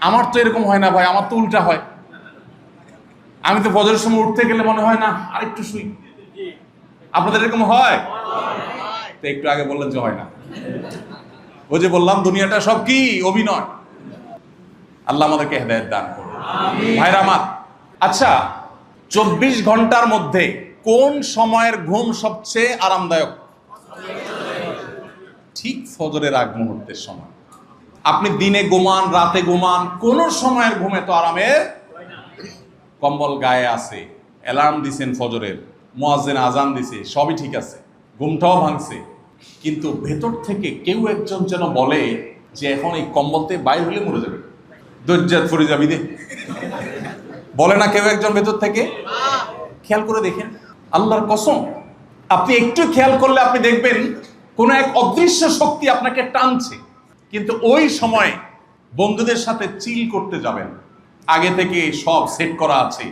আমার তো এরকম হয় না ভাই, আমার তো উল্টা হয়। আমি তো ফজরের সময় উঠতে গেলে মনে হয় না আরেকটু শুই। আপনাদের এরকম হয়? তো একটু আগে বললেন যে হয় না। ওই যে বললাম দুনিয়াটা সব কি অভিনয়। আল্লাহ আমাদেরকে হেদায়েত দান করুন। ভাইরা আমার, আচ্ছা, 24 ঘন্টার মধ্যে কোন সময়ের ঘুম সবচেয়ে আরামদায়ক? ঠিক ফজরের আগ মুহূর্তের সময়। আপনি দিনে ঘুমান, রাতে ঘুমান, কোন সময়ের ঘুমে তো আরামের। কম্বল গায়ে আছে, অ্যালার্ম দিছেন ফজরের, মুয়াজ্জিন আজান দিছে, সবই ঠিক আছে, ঘুমটাও ভাঙছে, কিন্তু ভেতর থেকে কেউ একজন যেন বলে যে এখন এই কম্বলতে বাইরে হলে মরে যাবে, দজ্জাত ফুরে যাবি দে। বলে না কেউ একজন ভেতর থেকে? খেয়াল করে দেখেন, আল্লাহর কসম, আপনি একটু খেয়াল করলে আপনি দেখবেন কোন এক অদৃশ্য শক্তি আপনাকে টানছে। কিন্তু ওই সময় বন্ধুদের সাথে চিল করতে যাবেন, আগে থেকে সব সেট করা আছে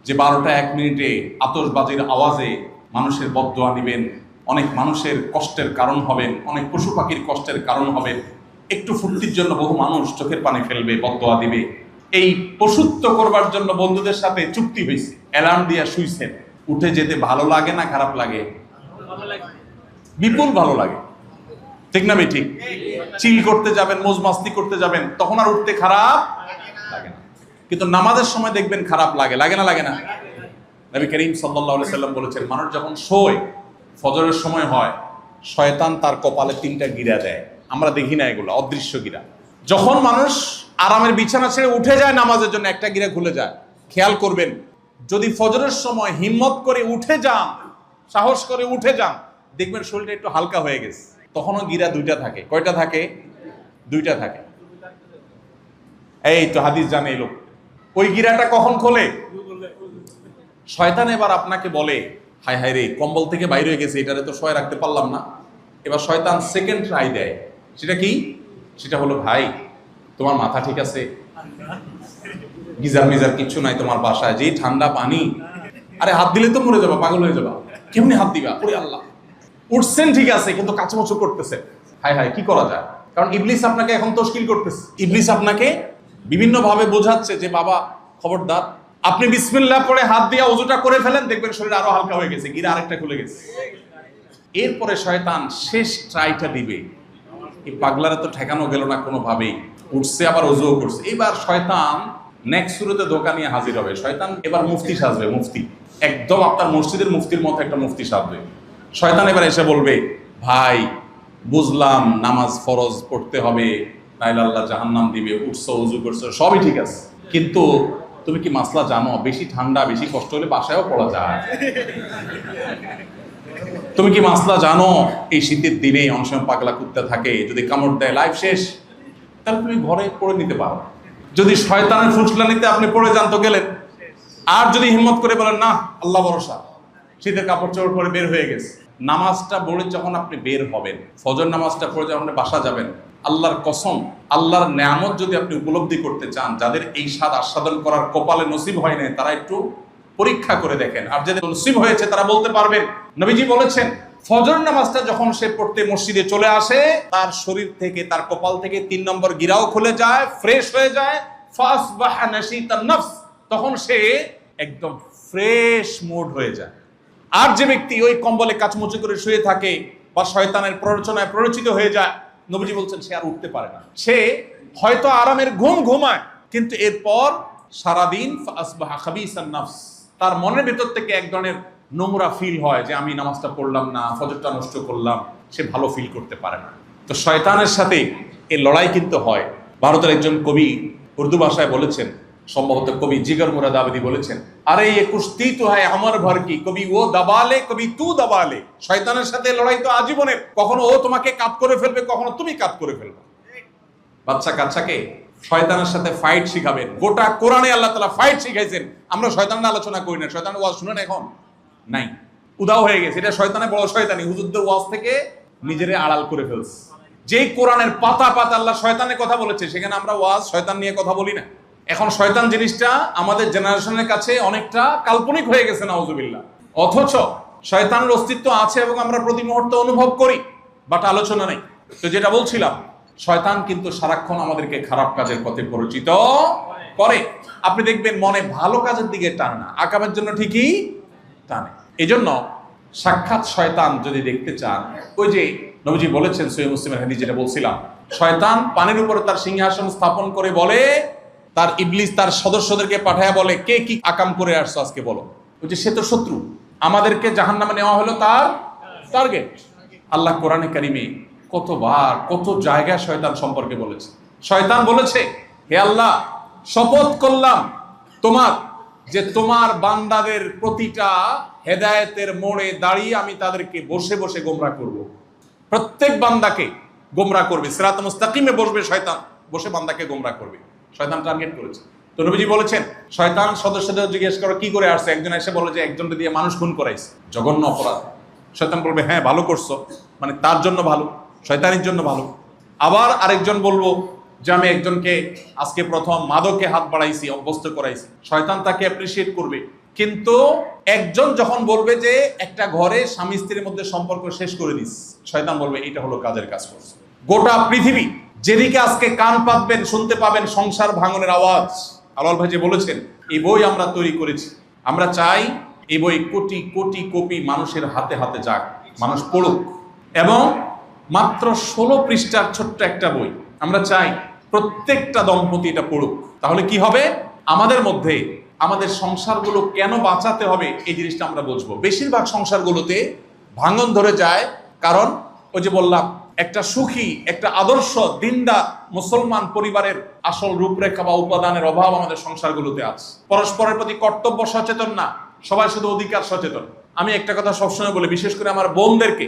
যে 12টা 1 মিনিটে আতশবাজির আওয়াজে মানুষের বদদোয়া নিবেন, অনেক মানুষের কষ্টের কারণ হবেন, অনেক পশু পাখির কষ্টের কারণ হবেন, একটু ফুর্তির জন্য বহু মানুষ চোখের পানি ফেলবে, বদদোয়া দিবে। এই পশুত্ব করবার জন্য বন্ধুদের সাথে চুক্তি হয়েছে, অ্যালার্ম দিয়ে শুইছেন। উঠে যেতে ভালো লাগে না খারাপ লাগে? বিপুল ভালো লাগে, ঠিক না? ঠিক। চিল করতে যাবেন, মৌজ মাস্তি করতে যাবেন, তখন আর উঠতে খারাপ লাগে না। কিন্তু নামাজের সময় দেখবেন খারাপ লাগে, লাগে না? লাগে না? নবী করিম সাল্লাল্লাহু আলাইহি সাল্লাম বলেছেন, মানুষ যখন শোয়, ফজরের সময় হয়, শয়তান তার কপালে 3টা গিরা দেয়। আমরা দেখি না, এগুলো অদৃশ্য গিরা। যখন মানুষ আরামের বিছানা ছেড়ে উঠে যায় নামাজের জন্য, একটা গিরা খুলে যায়। খেয়াল করবেন, যদি ফজরের সময় হিম্মত করে উঠে যান, সাহস করে উঠে যান, দেখবেন শরীরটা একটু হালকা হয়ে গেছে। তখনও গিরা 2টা থাকে। কয়টা থাকে? 2টা থাকে। এই তো হাদিস জানে এই লোক। ওই গিরাটা কখন খোলে? শয়তান এবার আপনাকে বলে, হায় হায় রে, কম্বল থেকে বাইরে হয়ে গেছে, এটারে তো শোয় রাখতে পারলাম না। এবার শয়তান সেকেন্ড ট্রাই দেয়। সেটা কি? সেটা হলো, ভাই তোমার মাথা ঠিক আছে? গিজার মিজার কিচ্ছু নাই তোমার বাসায়? যে ঠান্ডা পানি, আরে হাত দিলে তো মরে যাবা, পাগল হয়ে যাবা, কেমনি হাত দিবা? ওরে আল্লাহ। উঠছেন ঠিক আছে, কিন্তু কাচুমাচু করতেছে। হায় হায়, কি করা যায়? কারণ ইবলিস আপনাকে এখন তশকিল করতেছে। ইবলিস আপনাকে বিভিন্ন ভাবে বোঝাচ্ছে যে বাবা খবরদার। আপনি বিসমিল্লাহ পড়ে হাত দিয়ে ওযুটা করে ফেলেন, দেখবেন শরীর আরো হালকা হয়ে গেছে, গিরা আরেকটা খুলে গেছে। এরপরে শয়তান শেষ ট্রাইটা দিবে। এই পাগলারে তো ঠেকানো গেল না কোনোভাবেই, উঠছে আবার ওযুও করছে। এবার শয়তান নেক্সট শুরুতে ধোঁকা নিয়ে হাজির হবে। শয়তান এবার মুফতি সাজবে, মুফতি, একদম আপনার মসজিদের মুফতির মতো একটা মুফতি সাজবে। শয়তান এবার এসে বলবে, ভাই বুঝলাম নামাজ ফরজ পড়তে হবে, নাইলে আল্লাহ জাহান্নাম দিবে, উঠছো ওযু করছো সবই ঠিক আছে, কিন্তু তুমি কি মাসলা জানো বেশি ঠান্ডা বেশি কষ্ট হলে বাসায়ও পড়া যায়? তুমি কি মাসলা জানো এই শীতের দিনে অনেক সময় পাগলা কুত্তা থাকে, যদি কামড় দেয় লাইফ শেষ। তাহলে তুমি ঘরে পড়ে নিতে পারো। যদি শয়তানের ফুসলানিতে আপনি পড়ে যান তো গেলেন। আর যদি হিম্মত করে বলেন না আল্লাহ ভরসা, শীতের কাপড় চোপড় পরে বের হয়ে গেছে, নামাজটা পড়ে যখন আপনি বের হবেন, ফজর নামাজটা পড়ে যখন আপনি বাসা যাবেন, আল্লাহর কসম, আল্লাহর নেয়ামত যদি আপনি উপলব্ধি করতে চান, যাদের এই স্বাদ আস্বাদন করার কপালে নসিব হয় না, তারা একটু পরীক্ষা করে দেখেন। আর যাদের নসিব হয়েছে তারা বলতে পারবেন, নবীজি বলেছেন ফজর নামাজটা যখন সে পড়তে মসজিদে চলে আসে, তার শরীর থেকে, তার কপাল থেকে 3 নম্বর গিরাও খুলে যায়, ফ্রেশ হয়ে যায়, ফাসবাহা নাশীতান নফস, তখন সে একদম ফ্রেশ মুড হয়ে যায়। আর যে ব্যক্তি ওই কম্বলে কাচমুচি করে শুয়ে থাকে বা শয়তানের প্ররোচনায় প্ররোচিত হয়ে যায়, নবীজি বলছেন সে আর উঠতে পারে না। সে হয়তো আরামের ঘুম ঘুমায়, কিন্তু এরপর সারাদিন ফাসবাহা খাবিসান নফস, তার মনের ভেতর থেকে এক ধরনের নোংরা ফিল হয় যে আমি নামাজটা পড়লাম না, ফজরটা নষ্ট করলাম, সে ভালো ফিল করতে পারে না। তো শয়তানের সাথে এই লড়াই কিন্তু হয়। ভারতের একজন কবি উর্দু ভাষায় বলেছেন, সম্ভবত কবি জিগর মুরাদ আবেদি বলেছেন, আরে ये कुश्ती तो है अमर भर की, कभी वो दबा ले कभी तू दबा ले। শয়তানের সাথে লড়াই তো আজীবনের, কখনো ও তোমাকে কাত করে ফেলবে, কখনো তুমি কাত করে ফেলবে। বাচ্চা কাচ্চাকে শয়তানের সাথে ফাইট শিখাবেন। গোটা কোরআনে আল্লাহ তাআলা ফাইট শিখাইছেন। আমরা শয়তানের আলোচনা করি না, শয়তানের ওয়াজ শুনেন এখন নাই, উদাও হয়ে গেছে। এটা শয়তানের বড় শয়তানি, হুজুরদের ওয়াজ থেকে নিজেরে আড়াল করে ফেলছে। যেই কোরআনের পাতা পাতা আল্লাহ শয়তানের কথা বলেছে, সেখানে আমরা ওয়াজ শয়তান নিয়ে কথা বলি না। এখন শয়তান জিনিসটা আমাদের জেনারেশনের কাছে অনেকটা কাল্পনিক হয়ে গেছে, নাউজুবিল্লাহ। অথচ শয়তানের অস্তিত্ব আছে এবং আমরা প্রতি মুহূর্তে অনুভব করি, বাট আলোচনা নেই। তো যেটা বলছিলাম, শয়তান কিন্তু সারাক্ষণ আমাদেরকে খারাপ কাজের পথে পরিচিত করে। আপনি দেখবেন মনে ভালো কাজের দিকে টানে না, আকামের জন্য ঠিকই টানে। এই জন্য সাক্ষাৎ শয়তান যদি দেখতে চান, ওই যে নবীজি বলেছেন সহিহ মুসলিমের হাদিস, যেটা বলছিলাম, শয়তান পানির উপরে তার সিংহাসন স্থাপন করে বলে, তার ইবলিস তার সদস্যদেরকে পাঠায় বলে, কে কি আকাম করে আসছো আজকে বলো। ওই যে সে তো শত্রু, আমাদেরকে জাহান্নামে নেওয়া হলো তার টার্গেট। আল্লাহ কোরআনে কারিমে কতবার কত জায়গায় শয়তান সম্পর্কে বলেছে। শয়তান বলেছে, হে আল্লাহ, শপথ করলাম তোমার যে তোমার বান্দাদের প্রতিটা হেদায়েতের মোড়ে দাঁড়িয়ে আমি তাদেরকে বসে বসে গোমরাহ করব। প্রত্যেক বান্দাকে গোমরাহ করবে, সিরাত মুস্তাকিমে বসবে শয়তান, বসে বান্দাকে গোমরাহ করবে। শয়তান টার্গেট করেছে। তো নবীজি বলেছেন, শয়তান সদস্যদের জিজ্ঞেস করো কি করে আসছে। একজন এসে বলে যে একজনকে দিয়ে মানুষ খুন করাইছে, জঘন্য অপরাধ। শয়তান বলবে হ্যাঁ ভালো করছো, মানে তার জন্য ভালো, শয়তানের জন্য ভালো। আবার আরেকজন বলবো যে আমি একজনকে আজকে প্রথম মাদকে হাত বাড়াইছি, অভ্যস্ত করাইছি, শয়তান তাকে অ্যাপ্রিসিয়েট করবে। কিন্তু একজন যখন বলবে যে একটা ঘরে স্বামী স্ত্রীর মধ্যে সম্পর্ক শেষ করে দিস, শয়তান বলবে এটা হলো কাজের কাজ করছে। গোটা পৃথিবী যেদিকে আজকে কান পাতবেন শুনতে পাবেন সংসার ভাঙনের আওয়াজ। আলাল ভাই যে বলেছেন, এই বই আমরা তৈরি করেছি, আমরা চাই এই বই কোটি কোটি কপি মানুষের হাতে হাতে যাক, মানুষ পড়ুক। এবং মাত্র 16 পৃষ্ঠার ছোট্ট একটা বই, আমরা চাই প্রত্যেকটা দম্পতি এটা পড়ুক। তাহলে কি হবে, আমাদের মধ্যে আমাদের সংসারগুলো কেন বাঁচাতে হবে এই জিনিসটা আমরা বুঝবো। বেশিরভাগ সংসারগুলোতে ভাঙন ধরে যায়, কারণ ওই যে বললাম, একটা সুখী, একটা আদর্শ দিনদার মুসলমান পরিবারের আসল রূপরেখা বা উপাদানের অভাব আমাদের সংসারগুলোতে আছে। পরস্পরের প্রতি কর্তব্য সচেতন না, সবাই শুধু অধিকার সচেতন। আমি একটা কথা সবসময় বলি, বিশেষ করে আমার বোনদেরকে,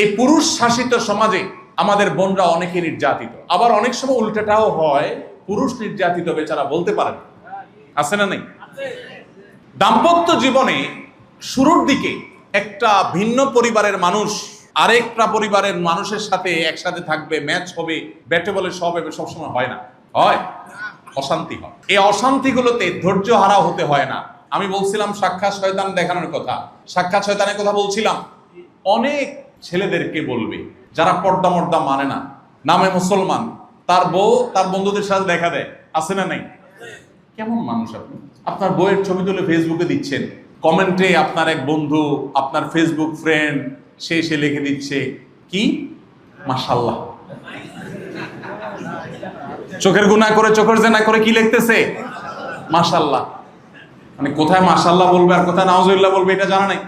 এই পুরুষ শাসিত সমাজে আমাদের বোনরা অনেকে নির্যাতিত, আবার অনেক সময় উল্টাটাও হয়, পুরুষ নির্যাতিত বেচারা বলতে পারে না, আছে না নেই? দাম্পত্য জীবনে শুরুর দিকে একটা ভিন্ন পরিবারের মানুষ আরেকটা পরিবারের মানুষের সাথে একসাথে থাকবে, ম্যাচ হবে, ব্যাটে বলে সব হবে, সবসময় হয় না, হয় অশান্তি হয়। এই অশান্তিগুলোতে ধৈর্য হারা হতে হয় না। আমি বলছিলাম সাক্ষাৎ শয়তান দেখানোর কথা, সাক্ষাৎ শয়তানের কথা বলছিলাম। অনেক ছেলেদেরকে বলবে যারা পর্দা মর্দা মানে না, নামে মুসলমান, তার বউ তার বন্ধুদের সাথে দেখা দেয়, আছে না নাই? কেমন মানুষ আপনি? আপনার বউয়ের ছবি তুলে ফেসবুকে দিচ্ছেন, কমেন্টে আপনার এক বন্ধু, আপনার ফেসবুক ফ্রেন্ড, সে এসে লিখে দিচ্ছে কি মাশাআল্লাহ। চোখের গুনাহ করে, চোখের জেনা করে কি লিখতেছে? মাশাআল্লাহ। মানে কোথায় মাশাআল্লাহ বলবে আর কোথায় নাউজুবিল্লাহ বলবে এটা জানা নাই,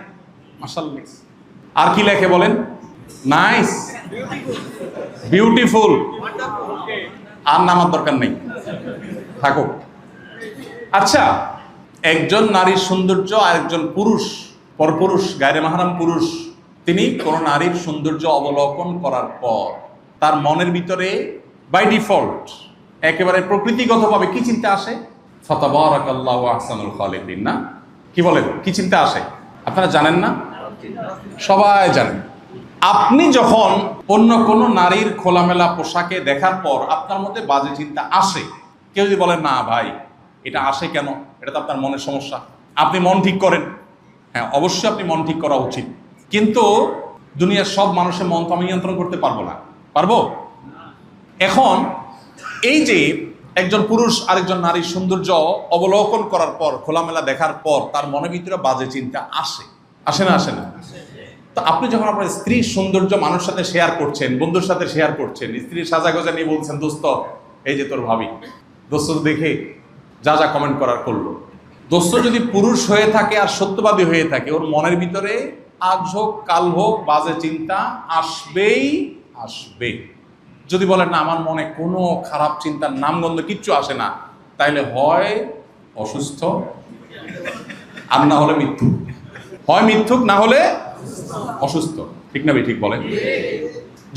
মাশাআল্লাহ। আর কি লেখে বলেন? Nice, beautiful. আর নামার দরকার নেই, থাকো। আচ্ছা, একজন নারীর সৌন্দর্য আর একজন পুরুষ, পরপুরুষ, গায়রে মাহরাম পুরুষ, তিনি কোন নারীর সৌন্দর্য অবলোকন করার পর তার মনের ভিতরে বাই ডিফল্ট একেবারে প্রকৃতিগতভাবে কি চিন্তা আসে? ফাতাবারাকাল্লাহু আহসানুল খালিকিন, না? কি বলেন, কি চিন্তা আসে? আপনারা জানেন না? সবাই জানেন। আপনি যখন অন্য কোনো নারীর খোলামেলা পোশাকে দেখার পর আপনার মধ্যে বাজে চিন্তা আসে, কেউ যদি বলেন না ভাই এটা আসে কেন, এটা তো আপনার মনের সমস্যা, আপনি মন ঠিক করেন। হ্যাঁ, অবশ্যই আপনি মন ঠিক করা উচিত, কিন্তু দুনিয়ার সব মানুষের মন তো আমি নিয়ন্ত্রণ করতে পারবো না। পারবো? এখন এই যে একজন পুরুষ আরেকজন নারীর সৌন্দর্য অবলোকন করার পর, খোলামেলা দেখার পর তার মনের ভিতরে বাজে চিন্তা আসে, আসে না? আসে না? তো আপনি যখন আপনার স্ত্রীর সৌন্দর্য মানুষের সাথে শেয়ার করছেন, বন্ধুর সাথে শেয়ার করছেন, স্ত্রীর সাজাগোজা নিয়ে বলছেন দোস্ত এই যে তোর ভাবি, দোস্ত দেখে যা যা কমেন্ট করার করলো। দোস্ত যদি পুরুষ হয়ে থাকে আর সত্যবাদী হয়ে থাকে, ওর মনের ভিতরে আজ হোক কাল হোক বাজে চিন্তা আসবেই আসবে। যদি বলেন না আমার মনে কোনো খারাপ চিন্তার নামগন্ধ কিচ্ছু আসে না, তাইলে হয় অসুস্থ আর না হলে মিথ্যুক। হয় মিথ্যুক, না হলে অসুস্থ। ঠিক না? ঠিক বলেন।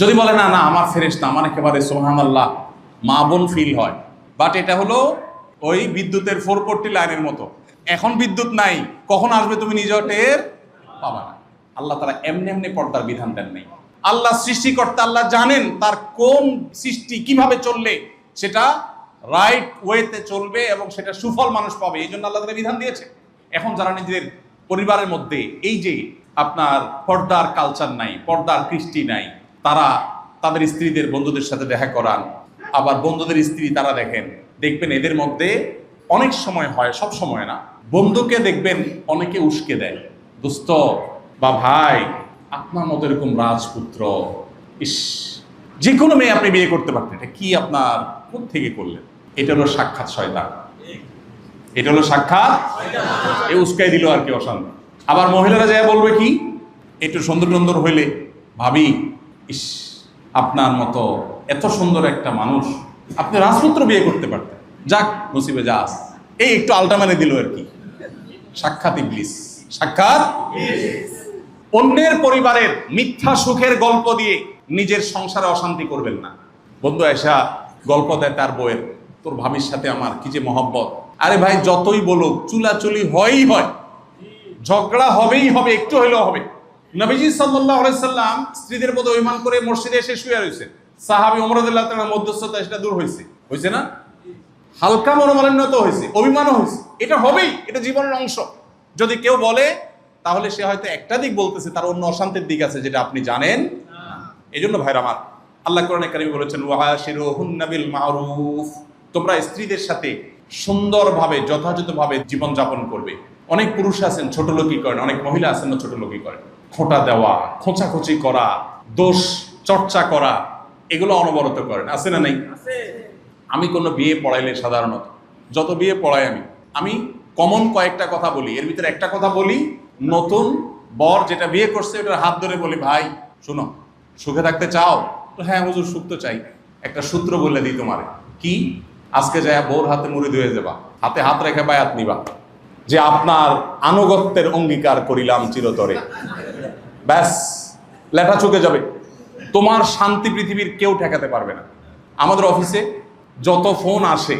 যদি বলে না না আমার ফেরেশতা, আমার একেবারে সুবহানাল্লাহ মা বোন ফিল হয়, বাট এটা হলো ওই বিদ্যুতের 440 লাইনের মতো। এখন বিদ্যুৎ নাই, কখন আসবে তুমি নিজেও টের পাবা না। আল্লাহ তাআলা এমনি এমনি পর্দার বিধান দেন নাই। আল্লাহ সৃষ্টিকর্তা, আল্লাহ জানেন তার কোন সৃষ্টি কিভাবে চললে সেটা রাইট ওয়েতে চলবে এবং সেটা সুফল মানুষ পাবে, এই জন্য আল্লাহ তাআলা বিধান দিয়েছে। এখন যারা নিজেদের পরিবারের মধ্যে এই যে আপনার পর্দার কালচার নাই, পর্দার কৃষ্টি নাই, তারা তাদের স্ত্রীদের বন্ধুদের সাথে দেখা করান, আবার বন্ধুদের স্ত্রী তারা দেখবেন এদের মধ্যে অনেক সময় হয়, সব সময় না, বন্ধুকে দেখবেন অনেকে উস্কে দেয়, দোস্ত বা ভাই আপনার মতো এরকম রাজপুত্র, ইস যে কোনো মেয়ে আপনি বিয়ে করতে পারতেন, এটা কি আপনার কোত্থেকে করলেন? এটা হলো সাক্ষাৎ শয়তান, এটা হলো সাক্ষাৎ এ উস্কাই দিল আর কি, অশান্তি। আবার মহিলারা যায় বলবে কি, একটু সুন্দর সুন্দর হইলে ভাবি ইস আপনার মতো এত সুন্দর একটা মানুষ আপনি রাজপুত্র বিয়ে করতে পারতেন, যাক নসিবে যা আস, এই একটু আলটা মানে দিল আর কি। সাক্ষাৎ ইবলিস, সাক্ষাৎ। অন্যের পরিবারের মিথ্যা সুখের গল্প দিয়ে নিজের সংসারে অশান্তি করবেন না। বন্ধু এসা গল্প দেয় তার বউয়ের, তোর ভাবির সাথে আমার কি যে মহব্বত। আরে ভাই যতই বলুক চুলাচুলি হয়ই হয়, ঝগড়া হবেই হবে, একটু হইলেও হবে। নবীজি সাল্লাল্লাহু আলাইহি সাল্লাম স্ত্রীদের মধ্যে অভিমান করে মসজিদে এসে শুয়ে রয়েছে, সাহাবী ওমর রাদিয়াল্লাহু তাআলার মধ্যস্থতা সেটা দূর হয়েছে, হয়েছে না? হালকা মনোমালিন্য তো হয়েছে, অভিমানও হয়েছে, এটা হবেই, এটা জীবনের অংশ। যদি কেউ বলে তাহলে সে হয়তো একটা দিক বলতেছে, তার অন্য অশান্তির দিক আছে যেটা আপনি জানেন। এই জন্য ভাইরা আমার, আল্লাহ কোরআনে কারিমে বলেছেন ওয়াশিরুহুন্না বিল মারুফ, তোমরা স্ত্রীদের সাথে সুন্দরভাবে যথাযথভাবে জীবনযাপন করবে। অনেক পুরুষ আছেন ছোটলোকি করেন, অনেক মহিলা আছেন না ছোটলোকি করেন, খোঁটা দেওয়া, খোঁচাখুচি করা, দোষ চর্চা করা, এগুলো অনবরত করেন, আছে না নাই? আমি কোনো বিয়ে পড়াইলে সাধারণত যত বিয়ে পড়াই আমি কমন কয়েকটা কথা বলি, এর ভিতরে একটা কথা বলি, নতুন বর যেটা বিয়ে করছে ওটার হাত ধরে বলি, ভাই শুনো সুখে থাকতে চাও তো? হ্যাঁ হুজুর সুখ তো চাই। একটা সূত্র বলে দিই তোমারে, কি? আজকে যায় বউর হাতে মুড়ি ধুয়ে যাবা, হাতে হাত রেখে বায়াত নিবা যে আপনার আনুগত্যের অঙ্গীকার করিলাম চিরতরে, ব্যাস লেটা চুকে যাবে, তোমার শান্তি পৃথিবীর কেউ ঠেকাতে পারবে না। আমাদের অফিসে যত ফোন আসে,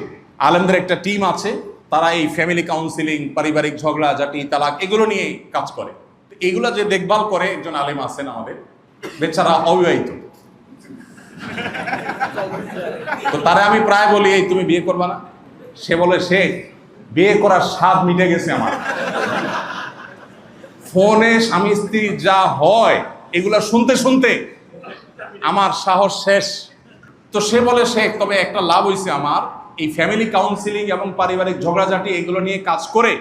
আলেমদের একটা টিম আছে, তারা এই ফ্যামিলি কাউন্সিলিং, পারিবারিক ঝগড়া ঝাঁটি, তালাক, এগুলো নিয়ে কাজ করে। এগুলো যে দেখভাল করে একজন আলেম আছেন আমাদের, বেচারা অবিবাহিত, তো তারা আমি প্রায় বলি এই তুমি বিয়ে করবা না? সে বলে সে বিয়ে করার স্বাদ মিটে গেছে আমার, ফোনে স্বামী স্ত্রী যা হয় এগুলা শুনতে শুনতে আমার সাহস শেষ। তো সে বলে সে তবে একটা লাভ হয়েছে আমার, এই ফ্যামিলি কাউন্সিলিং এবং পারিবারিক ঝগড়াঝাটি এগুলো নিয়ে কাজ করে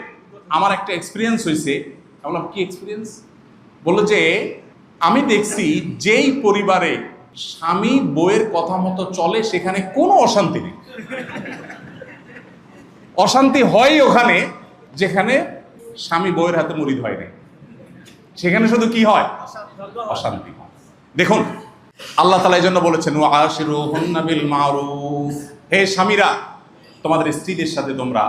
আমার একটা এক্সপিরিয়েন্স হয়েছে। বললাম কি এক্সপিরিয়েন্স? বললো যে আমি দেখছি যেই পরিবারে স্বামী বউয়ের কথা মতো চলে সেখানে কোনো অশান্তি নেই, অশান্তি হয় ওখানে যেখানে স্বামী বউয়ের হাতে মুড়ি ধয় নাই, সেখানে শুধু কি হয়? অশান্তি হয়। দেখুন আল্লাহ তাআলা এই জন্য বলেছেন ওয়াশিরুহুন্না বিল মারুফ, হে স্বামীরা তোমাদের স্ত্রীদের সাথে তোমরা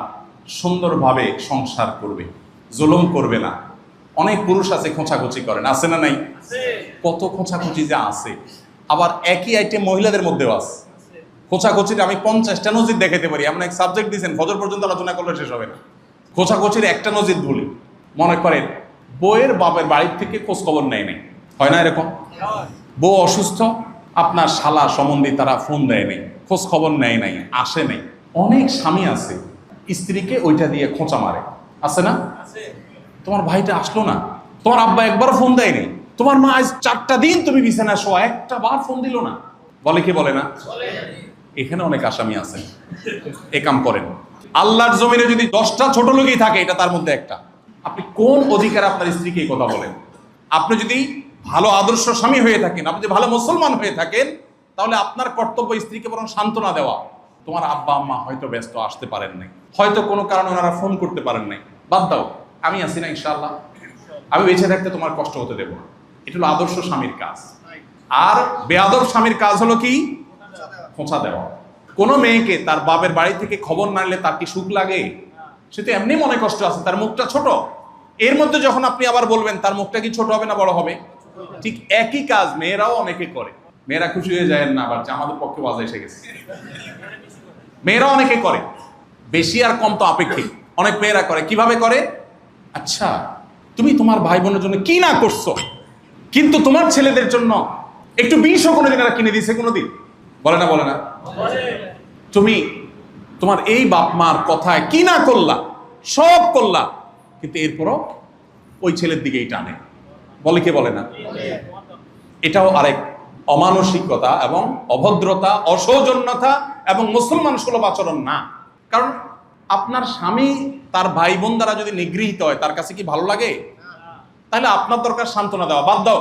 সুন্দরভাবে সংসার করবে, জুলুম করবে না, অনেক পুরুষ আছে খোঁচাখুচি করেন, আছে না নাই? কত খোঁচাখুচি যে আছে। আবার একই আইটেম মহিলাদের মধ্যেও আছে। খোঁচাখুচির আমি 50টা নজির দেখাতে পারি। এমন এক সাবজেক্ট দিয়েছেন, ফজর পর্যন্ত আলোচনা করলে শেষ হবে না। খোঁচাখুচির একটা নজির বলি। মনে করেন বউয়ের বাপের বাড়ির থেকে খোঁজ খবর নেয় নাই, হয় না এরকম? বউ অসুস্থ, আপনার শালা সম্বন্ধে তারা ফোন দেয় নাই, খোঁজ খবর নেয় নাই, আসে নাই। অনেক স্বামী আছে স্ত্রীকে ওইটা দিয়ে খোঁচা মারে, আছে না? তোমার ভাইটা আসলো না, তোমার আব্বা একবারও ফোন দেয়নি, তোমার মা আজ 4টা দিন তুমি বিছানা শোয়া, একটা বার ফোন দিল না। বলে কি বলে না? এখানে অনেক আসামি আছে এ কাম করেন। আল্লাহর জমিনে যদি 10টা ছোট লোকই থাকে, এটা তার মধ্যে একটা। আপনি কোন অধিকার আপনার স্ত্রীকে এই কথা বলেন? আপনি যদি ভালো আদর্শ স্বামী হয়ে থাকেন, আপনি যদি ভালো মুসলমান হয়ে থাকেন, তাহলে আপনার কর্তব্য স্ত্রীকে বরং সান্ত্বনা দেওয়া। তোমার আব্বা আম্মা হয়তো ব্যস্ত, আসতে পারেন নাই, হয়তো কোনো কারণে ওনারা ফোন করতে পারেন নাই, বাদ দাও, আমি আছি না ইনশাআল্লাহ, আমি বেঁচে থাকতে তোমার কষ্ট হতে দেবো না। এটা হলো আদর্শ স্বামীর কাজ। আর বেয়াদব স্বামীর কাজ হলো কি? খোঁচা দেওয়া। কোনো মেয়েকে তার বাপের বাড়ি থেকে খবর না নিলে তার কি সুখ লাগে? সে তো এমনি মনে কষ্ট আছে, তার মুখটা ছোট। এর মধ্যে যখন আপনি আবার বলবেন, তার মুখটা কি ছোট হবে না বড় হবে? ঠিক একই কাজ মেয়েরাও অনেকে করে। মেয়েরা খুশি হয়ে যায় না আবার যে আমাদের পক্ষে বাজা এসে গেছে। মেয়েরা অনেকে করে, বেশি আর কম তো আপেক্ষিক। অনেক মেয়েরা করে। কিভাবে করে? আচ্ছা, তুমি তোমার ভাই বোনের জন্য কি না করছো, কিন্তু তোমার ছেলেদের জন্য একটু বিষও কোনোদিন এরা কিনে দিয়েছে? কোনোদিন বলে না? বলে না? তুমি তোমার এই বাপ মার কথায় কি না করলা, সব করলা, কিন্তু এরপরও ওই ছেলের দিকেই টানে। বলে কে? বলে না? এটাও আরেক অমানসিকতা এবং অভদ্রতা, অসৌজন্যতা এবং মুসলমান সুলভ আচরণ না। কারণ আপনার স্বামী তার ভাই বোন দ্বারা যদি নিগৃহীত হয়, তার কাছে কি ভালো লাগে? তাহলে আপনার দরকার সান্ত্বনা দেওয়া। বাদ দাও,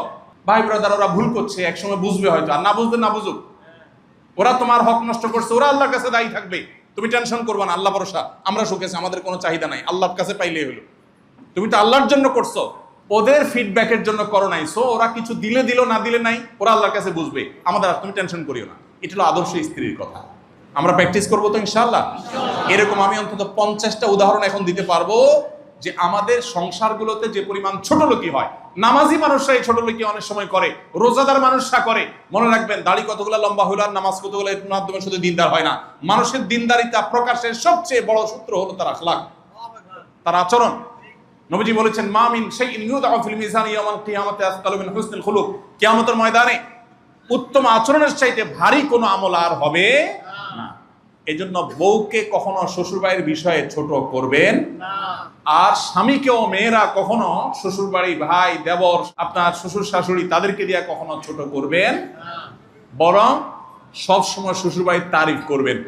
ভাই ব্রাদার ওরা ভুল করছে, একসময় বুঝবে হয়তো, আর না বুঝতে না বুঝুক। ওরা তোমার হক নষ্ট করছে, ওরা আল্লাহর কাছে দায়ী থাকবে। তুমি টেনশন করবা না, আল্লাহ ভরসা, আমরা সুখেছি, আমাদের কোনো চাহিদা নাই, আল্লাহর কাছে পাইলেই হলো। তুমি তো আল্লাহর জন্য করছো, ওদের ফিডব্যাকের জন্য করো নাই। সো ওরা কিছু দিলে দিল, না দিলে নাই, ওরা আল্লাহর কাছে বুঝবে, আমাদের আর তুমি টেনশন করিও না। এটা হলো আদর্শ স্ত্রীর কথা। আমরা প্র্যাকটিস করবো তো ইনশাআল্লাহ। এরকম আমি অন্তত 50টা উদাহরণ এখন দিতে পারবো যে আমাদের সংসারগুলোতে যে পরিমাণ ছোট লোকই হয়। নামাজি মানুষরা এই ছোট লোকই অনেক সময় করে, রোজাদার মানুষরা করে। মনে রাখবেন, দাড়ি কতগুলো লম্বা হইল আর নামাজ কতগুলো, এর মাধ্যমে শুধু দিনদার হয় না। মানুষের দিনদারিতা প্রকাশের সবচেয়ে বড় সূত্র হলো তার আখলাক, তার আচরণ। নবীজি বলেছেন, মা মিন শাইইন ইউদাউ ফিল মিজান ইয়াউমাল কিয়ামাতি আসকালু মিন হুসনিল খুলুক। কিয়ামতের ময়দানে উত্তম আচরণের চাইতে ভারী কোনো আমল আর হবে না। এজন্য বউকে কখনো শ্বশুরবাড়ির বিষয়ে ছোট করবেন না, আর স্বামীকেও মেয়েরা কখনো শ্বশুরবাড়ি ভাই দেবর, আপনার শ্বশুর শাশুড়ি, তাদেরকে দিয়ে কখনো ছোট করবেন না। বরং সবসময় শ্বশুরবাড়ির তারিফ করবেন।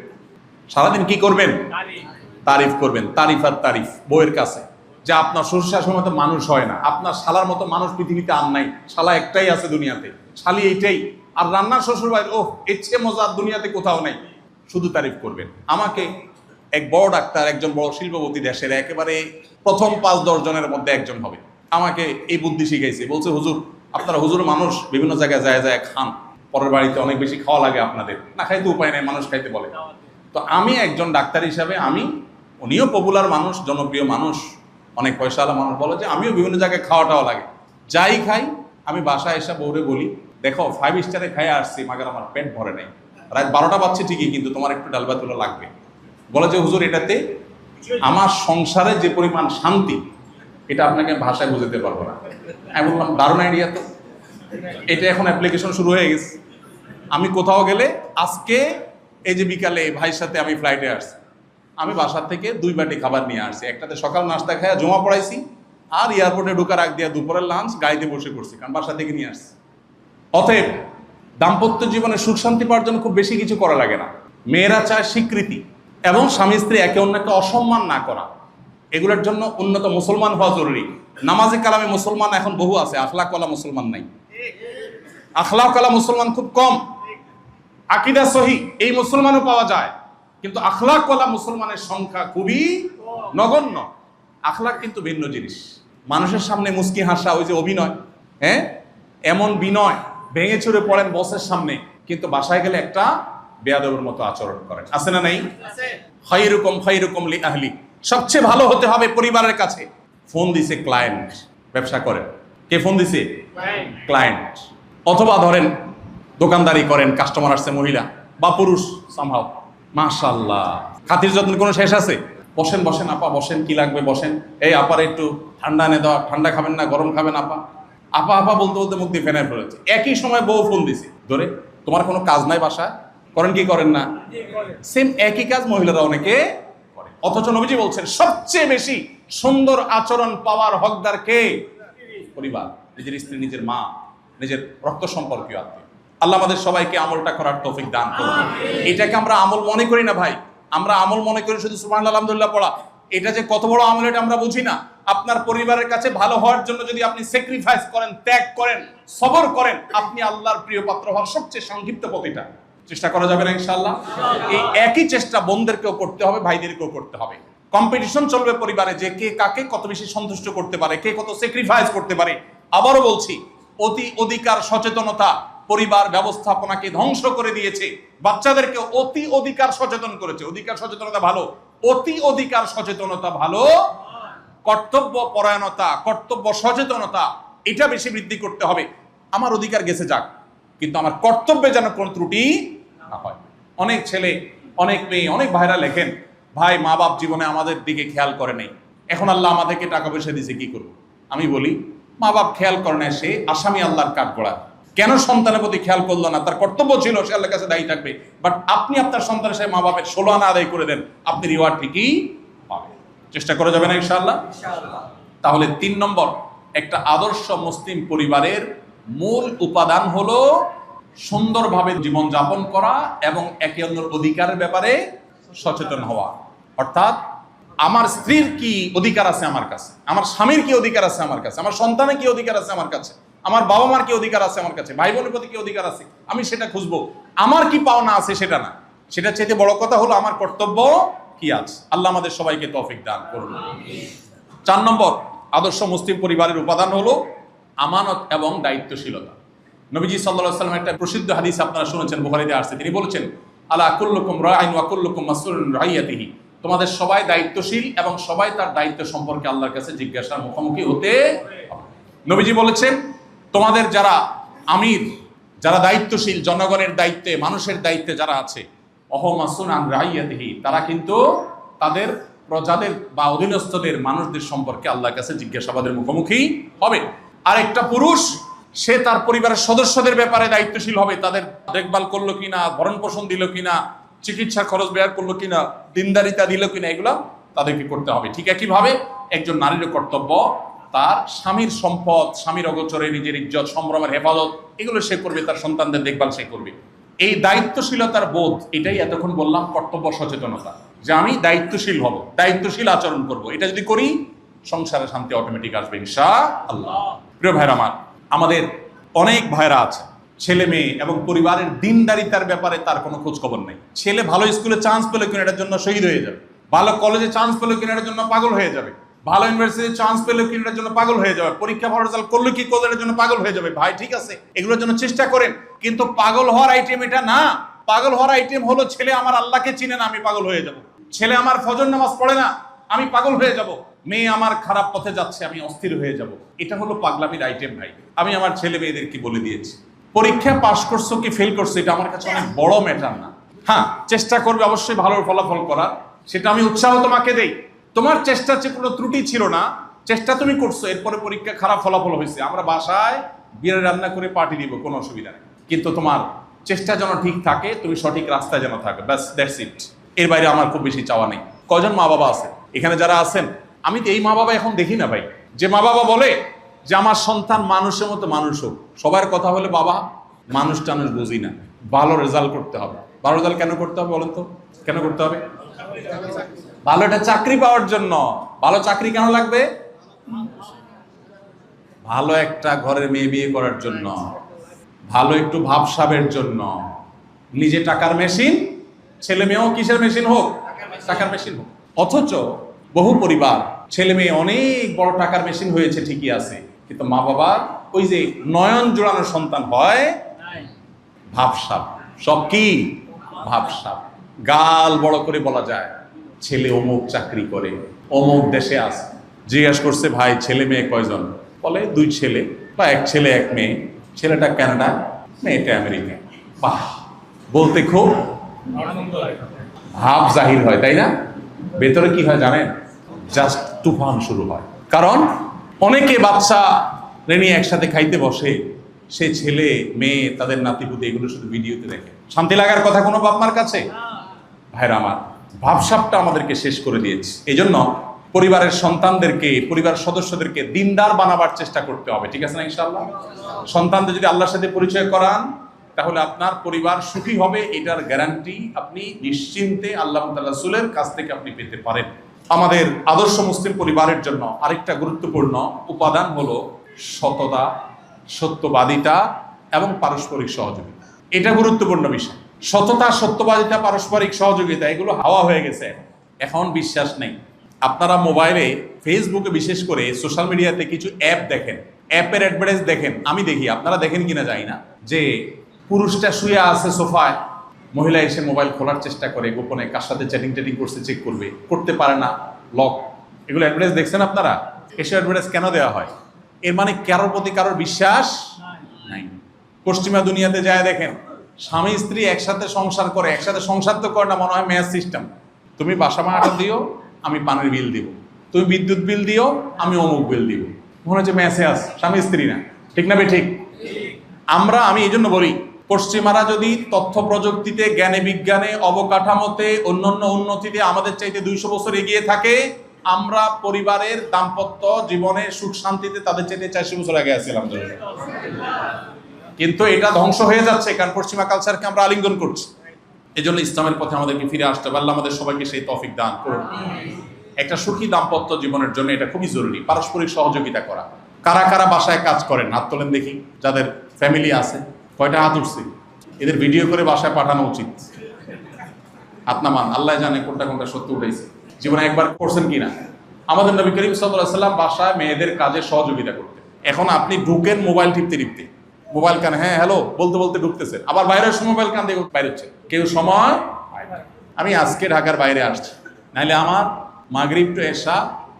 সারাদিন কি করবেন? তারিফ করবেন। তারিফ আর তারিফ বউয়ের কাছে, যে আপনার শ্বশুর শাশুড়ির মতো মানুষ হয় না, আপনার শালার মতো মানুষ পৃথিবীতে আর নাই, শালা একটাই আছে দুনিয়াতে, শালি এইটাই। আর রান্নার শ্বশুরবাড়ি, ওহ, এর চেয়ে মজা দুনিয়াতে কোথাও নাই। শুধু তারিফ করবেন। আমাকে এক বড় ডাক্তার, একজন বড় শিল্পপতি, দেশের একেবারে প্রথম 5-10 জনের মধ্যে একজন হবে, আমাকে এই বুদ্ধি শিখাইছে। বলছে, হুজুর, আপনারা হুজুর মানুষ, বিভিন্ন জায়গায় যায় যায় খান, পরের বাড়িতে অনেক বেশি খাওয়া লাগে আপনাদের, না খাইতে উপায় নেই, মানুষ খাইতে বলে। তো আমি একজন ডাক্তার হিসাবে, উনিও পপুলার মানুষ, জনপ্রিয় মানুষ, অনেক পয়সাওয়ালা মানুষ, বলে যে আমিও বিভিন্ন জায়গায় খাওয়াটাও লাগে, যাই খাই। আমি বাসায় এসে বউরে বলি, দেখো 5 স্টারে খাই আসছি, মাগার আমার পেট ভরে নাই, রাত 12টা বাজছে ঠিকই, কিন্তু তোমার একটু ডাল ভাত লাগবে। বলে যে হুজুর, এটাতে আমার সংসারে যে পরিমাণ শান্তি, এটা আপনাকে ভাষায় বুঝাতে পারবো না। আমি বললাম, দারুণ আইডিয়া তো, এটা এখন অ্যাপ্লিকেশন শুরু হয়ে গেছে। আমি কোথাও গেলে, আজকে এই যে বিকালে ভাইয়ের সাথে আমি ফ্লাইটে আসছি, আমি বাসার থেকে 2 বাটি খাবার নিয়ে আসছি। একটাতে সকাল নাস্তা খাইয়া জমা পড়াইছি, আর এয়ারপোর্টে ঢোকার আগ দিয়ে দুপুরের লাঞ্চ গাড়িতে বসে করছি, কারণ বাসা থেকে নিয়ে আসছি। অতএব দাম্পত্য জীবনে সুখ শান্তি পাওয়ার জন্য খুব বেশি কিছু করা লাগে না। মেয়েরা চায় স্বীকৃতি এবং স্বামী স্ত্রী একে অন্যকে অসম্মান না করা। এগুলোর জন্য উন্নত মুসলমান হওয়া জরুরি। নামাজে কালামে মুসলমান এখন বহু আছে, আখলাকওয়ালা মুসলমান নাই। আখলাকওয়ালা মুসলমান খুব কম। আকীদা সহি এই মুসলমানও পাওয়া যায়, কিন্তু আখলাকওয়ালা মুসলমানের সংখ্যা খুবই নগণ্য। আখলাক কিন্তু ভিন্ন জিনিস। মানুষের সামনে মুস্কি হাসা, ওই যে অভিনয়, হ্যাঁ, এমন বিনয়, ভেঙে চুরে পড়েন বসের সামনে, কিন্তু বাসায় গেলে একটা বেয়াদবের মতো আচরণ করেন, আছে না নাই? খায়রুকুম খায়রুকুম লি আহলি, সবচেয়ে ভালো হতে হবে পরিবারের কাছে। ফোন দিছে ক্লায়েন্ট, ব্যবসা করেন, কে ফোন দিছে? ক্লায়েন্ট। অথবা ধরেন দোকানদারি করেন, কাস্টমার আসছে মহিলা বা পুরুষ, সামহাও মাশাআল্লাহ খাতির যত্নের কোনো শেষ আছে? বসেন বসেন আপা, বসেন, কি লাগবে বসেন, এই আপার একটু ঠান্ডা এনে দাও, ঠান্ডা খাবেন না গরম খাবেন আপা, আপা আপা বলতে বলতে মুখ দিয়ে ফেনায় ফেলেছে। একই সময় বউ ফোন দিছে ধরে, তোমার কোনো কাজ নাই বাসায়, করেন কি করেন না? সেম একই কাজ মহিলারা অনেকে করে। অথচ নবীজি বলছেন সবচেয়ে বেশি সুন্দর আচরণ পাওয়ার হকদার কে? পরিবার, নিজের স্ত্রী, নিজের মা, নিজের রক্ত সম্পর্কীয় আত্মীয়। আল্লাহ আমাদের সবাইকে আমলটা করার তৌফিক দান করুন। এটাকে আমরা আমল মনে করি না ভাই, আমরা আমল মনে করি শুধু সুবহানাল্লাহ আলহামদুলিল্লাহ পড়া। এটা যে কত বড় আমল এটা আমরা বুঝি না। আপনার পরিবারের কাছে ভালো হওয়ার জন্য যদি আপনি স্যাক্রিফাইস করেন, ত্যাগ করেন, সবর করেন, আপনি আল্লাহর প্রিয় পাত্র হওয়ার সবচেয়ে সংক্ষিপ্ত পথটা চেষ্টা করা যাবে না ইনশাআল্লাহ? এই একই চেষ্টা বোনদেরকেও করতে হবে, ভাইদেরকেও করতে হবে। কম্পিটিশন চলবে পরিবারে যে কে কাকে কত বেশি সন্তুষ্ট করতে পারে, কে কত স্যাক্রিফাইস করতে পারে। আবারও বলছি, অতি অধিকার সচেতনতা পরিবার ব্যবস্থাপনাকে ধ্বংস করে দিয়েছে, বাচ্চাদেরকে অতি অধিকার সচেতন করেছে। অধিকার সচেতনতা ভালো, অতি অধিকার সচেতনতা ভালো, কর্তব্য পরায়ণতা, কর্তব্য সচেতনতা এটা বেশি বৃদ্ধি করতে হবে। আমার অধিকার গেছে যাক, কিন্তু আমার কর্তব্যে যেন কোন ত্রুটি না হয়। অনেক ছেলে, অনেক মেয়ে, অনেক ভাইরা লেখেন, ভাই মা বাপ জীবনে আমাদের দিকে খেয়াল করে নেই, এখন আল্লাহ আমাদেরকে টাকা পয়সা দিয়েছে কি করবো? আমি বলি, মা বাপ খেয়াল করে না, সে আসামি আল্লাহর কাঠগড়া। কেন সন্তানের প্রতি খেয়াল করলো না? তার কর্তব্য ছিল, সে আল্লাহর কাছে দায়ী থাকবে। বাট আপনি আপনার সন্তানের সাথে মা বাপের 16 আনা আদায় করে দেন, আপনি রিওয়ার্ড ঠিকই পাবেন। চেষ্টা করা যাবে না ইনশাআল্লাহ? তাহলে 3 নম্বর, একটা আদর্শ মুসলিম পরিবারের মূল উপাদান হলো সুন্দরভাবে জীবন যাপন করা এবং একে অন্যের অধিকারের ব্যাপারে সচেতন হওয়া। অর্থাৎ আমার স্ত্রীর কি অধিকার আছে আমার কাছে, আমার স্বামীর কি অধিকার আছে আমার কাছে, আমার সন্তানের কি অধিকার আছে আমার কাছে, আমার বাবা মার কি অধিকার আছে আমার কাছে, ভাই বোনের প্রতি কি অধিকার আছে, আমি সেটা খুঁজবো। আমার কি পাওনা আছে সেটা না, সেটা চাইতে বড় কথা হলো আমার কর্তব্য কি আছে। আল্লাহ আমাদের সবাইকে তৌফিক দান করুন। 4 নম্বর আদর্শ মুসলিম পরিবারের উপাদান হলো আমানত এবং দায়িত্বশীলতা। নবীজি সাল্লাল্লাহু আলাইহি ওয়াসাল্লাম একটা প্রসিদ্ধ হাদিস আপনারা শুনেছেন, বুখারীতে আসছে। তিনি বলেছেন, আলা কুল্লুকুম রাইন ওয়া কুল্লুকুম মাসউলুন রাইয়াতিহি, তোমাদের সবাই দায়িত্বশীল এবং সবাই তার দায়িত্ব সম্পর্কে আল্লাহর কাছে জিজ্ঞাসার মুখোমুখি হতে হবে। নবীজি বলেছেন, তোমাদের যারা আমির, যারা দায়িত্বশীল, জনগণের দায়িত্বে, মানুষের দায়িত্বে যারা আছে, অহমাসুন আন রাইয়াতিহি, তারা কিন্তু তাদের প্রজাদের বা অধীনস্থদের মানুষদের সম্পর্কে আল্লাহর কাছে জিজ্ঞাসাবাদের মুখোমুখি হবে। আর একটা পুরুষ, সে তার পরিবারের সদস্যদের ব্যাপারে দায়িত্বশীল হবে, তাদের দেখভাল করলো কিনা, ভরণ পোষণ দিল কিনা, চিকিৎসা খরচ ব্যয় করলো কিনা, দিনদারিতা দিল কিনা, এগুলো তাদেরকে করতে হবে। ঠিক একইভাবে একজন নারীর কর্তব্য তার স্বামীর সম্পদ, স্বামীর অগোচরে নিজের ইজ্জত সম্ভ্রমের হেফাজত, এগুলো সে করবে, তার সন্তানদের দেখভাল সে করবে। এই দায়িত্বশীলতার বোধ, এটাই এতক্ষণ বললাম কর্তব্য সচেতনতা, যে আমি দায়িত্বশীল হব, দায়িত্বশীল আচরণ করব। এটা যদি করি, সংসারে শান্তি অটোমেটিক আসবে ইনশাআল্লাহ। প্রিয় ভাইরা আমার, আমাদের অনেক ভাইরা আছে, ছেলে মেয়ে এবং পরিবারের দিনদারিতার ব্যাপারে তার কোনো খোঁজ খবর নেই। ছেলে ভালো স্কুলে চান্স পেলো কিনা এটার জন্য শহীদ হয়ে যাবে, ভালো কলেজে চান্স পেলো কিনা এটার জন্য পাগল হয়ে যাবে, ভালো ইউনিভার্সিটি চান্স পেলো কিনা এটার জন্য পাগল হয়ে যাবে, পরীক্ষা ভালো রেজাল্ট করলো কি করলো এটার জন্য পাগল হয়ে যাবে। ভাই ঠিক আছে, এগুলোর জন্য চেষ্টা করেন, কিন্তু পাগল হওয়ার আইটেম এটা না। পাগল হওয়ার আইটেম হলো, ছেলে আমার আল্লাহকে চিনে না, আমি পাগল হয়ে যাব। ছেলে আমার ফজর নামাজ পড়ে না, আমি পাগল হয়ে যাব। মেয়ে আমার খারাপ পথে যাচ্ছে, আমি অস্থির হয়ে যাব। এটা হলো পাগলামির আইটেম ভাই। আমি আমার ছেলে মেয়েদেরকে বলে দিয়েছি, পরীক্ষা পাস করছো কি ফেল করছো এটা আমার কাছে অনেক বড় ম্যাটার না। হ্যাঁ, চেষ্টা করবে অবশ্যই ভালো ফলাফল করার, সেটা আমি উৎসাহ তোমাকে দেই। তোমার চেষ্টার চেয়ে কোনো ত্রুটি ছিল না, চেষ্টা তুমি করছো, এরপরে পরীক্ষা খারাপ ফলাফল হয়েছে, আমরা বাসায় বিরিয়ানি রান্না করে পার্টি দিব, কোনো অসুবিধা নেই। কিন্তু তোমার চেষ্টা যেন ঠিক থাকে, তুমি সঠিক রাস্তায় যেন থাকো, ব্যাস, দ্যাটস ইট। এর বাইরে আমার খুব বেশি চাওয়া নেই। কজন মা বাবা আছে এখানে যারা আছেন, আমি তো এই মা বাবা এখন দেখি না ভাই, যে মা বাবা বলে যে আমার সন্তান মানুষের মতো মানুষ হোক। সবার কথা হলে বাবা মানুষ টানুষ বুঝি না, ভালো রেজাল্ট করতে হবে। ভালো রেজাল্ট কেন করতে হবে বলেন তো? কেন করতে হবে? ভালো একটা চাকরি পাওয়ার জন্য। ভালো চাকরি কেন লাগবে? ভালো একটা ঘরের মেয়ে বিয়ে করার জন্য, ভালো একটু ভাবসাবের জন্য। নিজে টাকার মেশিন, ছেলে মেয়েও কিসের মেশিন হোক? টাকার মেশিন হোক। অথচ বহু পরিবার ছেলে মেয়ে অনেক বড় টাকার মেশিন হয়েছে, ঠিকই আছে, কিন্তু মা বাবার ওই যে নয়ন জোড়ানো সন্তান হয় ভাবসাব। সব কি ভাবসাব, গাল বড় করে বলা যায়, ছেলে অমুক চাকরি করে, অমুক দেশে আছে। জিজ্ঞাসা করছে, ভাই ছেলে মেয়ে কয়জন? বলে 2 ছেলে বা 1 ছেলে 1 মেয়ে, ছেলেটা কানাডা, মেয়েটা আমেরিকা। বাহ, বলতে খুব ভাব জাহির হয়, তাই না? ভেতরে কি হয় জানেন? জাস্ট তুফান শুরু হয়। কারণ অনেকে বাচ্চা নিয়ে একসাথে খাইতে বসে, সে ছেলে মেয়ে তাদের নাতিপুতি এগুলো শুধু ভিডিওতে দেখে। শান্তি লাগার কথা কোনো বাপ মার কাছে? ভাইরা আমার, ভাবসাবটা আমাদেরকে শেষ করে দিয়েছে। এই জন্য পরিবারের সন্তানদেরকে, পরিবার সদস্যদেরকে দিনদার বানাবার চেষ্টা করতে হবে, ঠিক আছে না ইনশাআল্লাহ? সন্তানদের যদি আল্লাহর সাথে পরিচয় করান, তাহলে আপনার পরিবার সুখী হবে, এটার গ্যারান্টি আপনি নিশ্চিন্তে আল্লাহ রাসূলের কাছ থেকে আপনি পেতে পারেন। আমাদের আদর্শ মুসলিম পরিবারের জন্য আরেকটা গুরুত্বপূর্ণ উপাদান হলো সততা, সত্যবাদিতা এবং পারস্পরিক সহযোগিতা। এটা গুরুত্বপূর্ণ বিষয়। সততা, সত্যবাদিতা, পারস্পরিক সহযোগিতা এগুলো হাওয়া হয়ে গেছে, এখন বিশ্বাস নেই। আপনারা মোবাইলে, ফেসবুকে, বিশেষ করে সোশ্যাল মিডিয়াতে কিছু অ্যাপ দেখেন, অ্যাপের অ্যাডভার্টাইজ দেখেন, আমি দেখি, আপনারা দেখেন কিনা জানি না, যে পুরুষটা শুয়ে আছে সোফায়, মহিলা এসে মোবাইল খোলার চেষ্টা করে, গোপনে কার সাথে চ্যাটিং করছে চেক করবে, করতে পারে না, লক। এগুলো অ্যাডভার্টাইজ দেখছেন আপনারা? এসব অ্যাডভার্টাইজ কেন দেওয়া হয়? এর মানে কারোর প্রতি কারোর বিশ্বাস নাই। পশ্চিমা দুনিয়াতে যায় দেখেন, স্বামী স্ত্রী একসাথে সংসার করে, একসাথে সংসার তো করে না, মনে হয় ম্যাচ সিস্টেম। তুমি বাসা ভাড়া দিও, আমি পানির বিল দিব, তুমি বিদ্যুৎ বিল দিও, আমি অমুক বিল দিব। মনে হচ্ছে ম্যাচে আস, স্বামী স্ত্রী না, ঠিক না? ঠিক। আমি এই জন্য বলি, পশ্চিমারা যদি তথ্য প্রযুক্তিতে, জ্ঞানে বিজ্ঞানে, অবকাঠামোতে, অন্যান্য উন্নতিতে আমাদের চাইতে 200 বছর এগিয়ে থাকে, আমরা পরিবারের দাম্পত্য জীবনে সুখ শান্তিতে তাদের চাইতে 400 বছর আগে আছি আলহামদুলিল্লাহ। কিন্তু এটা ধ্বংস হয়ে যাচ্ছে, কারণ পশ্চিমা কালচারকে আমরা আলিঙ্গন করছি। এই জন্য ইসলামের পথে আমাদেরকে ফিরে আসতে হবে। আল্লাহ আমাদের সবাইকে সেই তৌফিক দান করুন। একটা সুখী দাম্পত্য জীবনের জন্য এটা খুবই জরুরি, পারস্পরিক সহযোগিতা করা। কারা কারা বাসায় কাজ করেন হাত তোলেন দেখি, যাদের ফ্যামিলি আছে। কয়টা হাত উঠছে? এদের ভিডিও করে বাসায় পাঠানো উচিত। হাত নামান, আল্লাহ জানে কোনটা কোনটা সত্যি উঠেছে। জীবনে একবার করছেন কিনা? আমাদের নবী করিম সাল্লাল্লাহু আলাইহি ওয়াসাল্লাম বাসায় মেয়েদের কাজে সহযোগিতা করতেন। এখন আপনি ঢুকেন মোবাইল টিপতে টিপতে, মোবাইল কান, হ্যাঁ হ্যালো বলতে বলতে ঢুকতেছেন, আবার বাইরের সময় মোবাইল কান দিয়ে বাইরে হচ্ছে। কেউ সময়, আমি আজকে ঢাকার বাইরে আসছি, নাইলে আমার মাগরিব টু এশা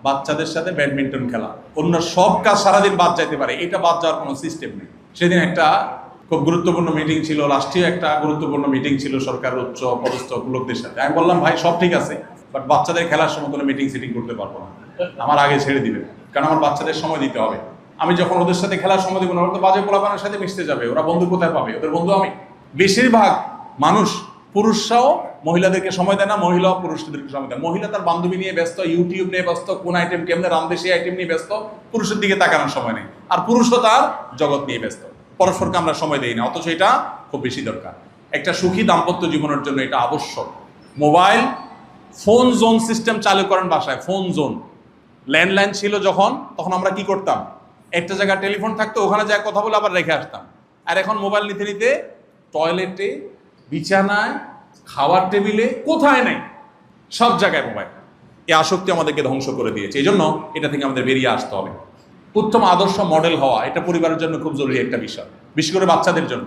বাচ্চাদের সাথে ব্যাডমিন্টন খেলা, অন্য সব কাজ সারাদিন বাদ যাইতে পারে, এটা বাদ যাওয়ার কোনো সিস্টেম নেই। সেদিন একটা খুব গুরুত্বপূর্ণ মিটিং ছিল, রাষ্ট্রীয় একটা গুরুত্বপূর্ণ মিটিং ছিল সরকারের উচ্চ পদস্থ লোকদের সাথে। আমি বললাম, ভাই সব ঠিক আছে, বাট বাচ্চাদের খেলার সময় কোনো মিটিং সিটিং করতে পারবো না, আমার আগে ছেড়ে দিবেন, কারণ আমার বাচ্চাদের সময় দিতে হবে। আমি যখন ওদের সাথে খেলার সময় দিব না, ওরা তো বাজে পোলাপানের সাথে মিশতে যাবে, ওরা বন্ধু কোথায় পাবে? ওদের বন্ধু আমি। বেশিরভাগ মানুষ, পুরুষরাও মহিলাদেরকে সময় দেয় না, মহিলাও পুরুষদেরকে সময় দেয়। মহিলা তার বান্ধবী নিয়ে ব্যস্ত, ইউটিউব নিয়ে ব্যস্ত, কোন আইটেম কেমনে রান্ধে সেই আইটেম নিয়ে ব্যস্ত, পুরুষের দিকে তাকানোর সময় নেই। আর পুরুষও তার জগৎ নিয়ে ব্যস্ত, পরস্পরকে আমরা সময় দেই না, অথচ এটা খুব বেশি দরকার। একটা সুখী দাম্পত্য জীবনের জন্য এটা আবশ্যক। মোবাইল ফোন জোন সিস্টেম চালু করেন বাসায়, ফোন জোন। ল্যান্ডলাইন ছিল যখন, তখন আমরা কি করতাম? একটা জায়গায় টেলিফোন থাকতো, ওখানে যায় কথা বলে আবার রেখে আসতাম। আর এখন মোবাইল নিতে নিতে টয়লেটে, বিছানায়, খাওয়ার টেবিলে, কোথায় নাই, সব জায়গায় মোবাইল। এই আসক্তি আমাদেরকে ধ্বংস করে দিয়েছে। এই জন্য এটা থেকে আমাদের বেরিয়ে আসতে হবে। উত্তম আদর্শ মডেল হওয়া, এটা পরিবারের জন্য খুব জরুরি একটা বিষয়, বিশেষ করে বাচ্চাদের জন্য।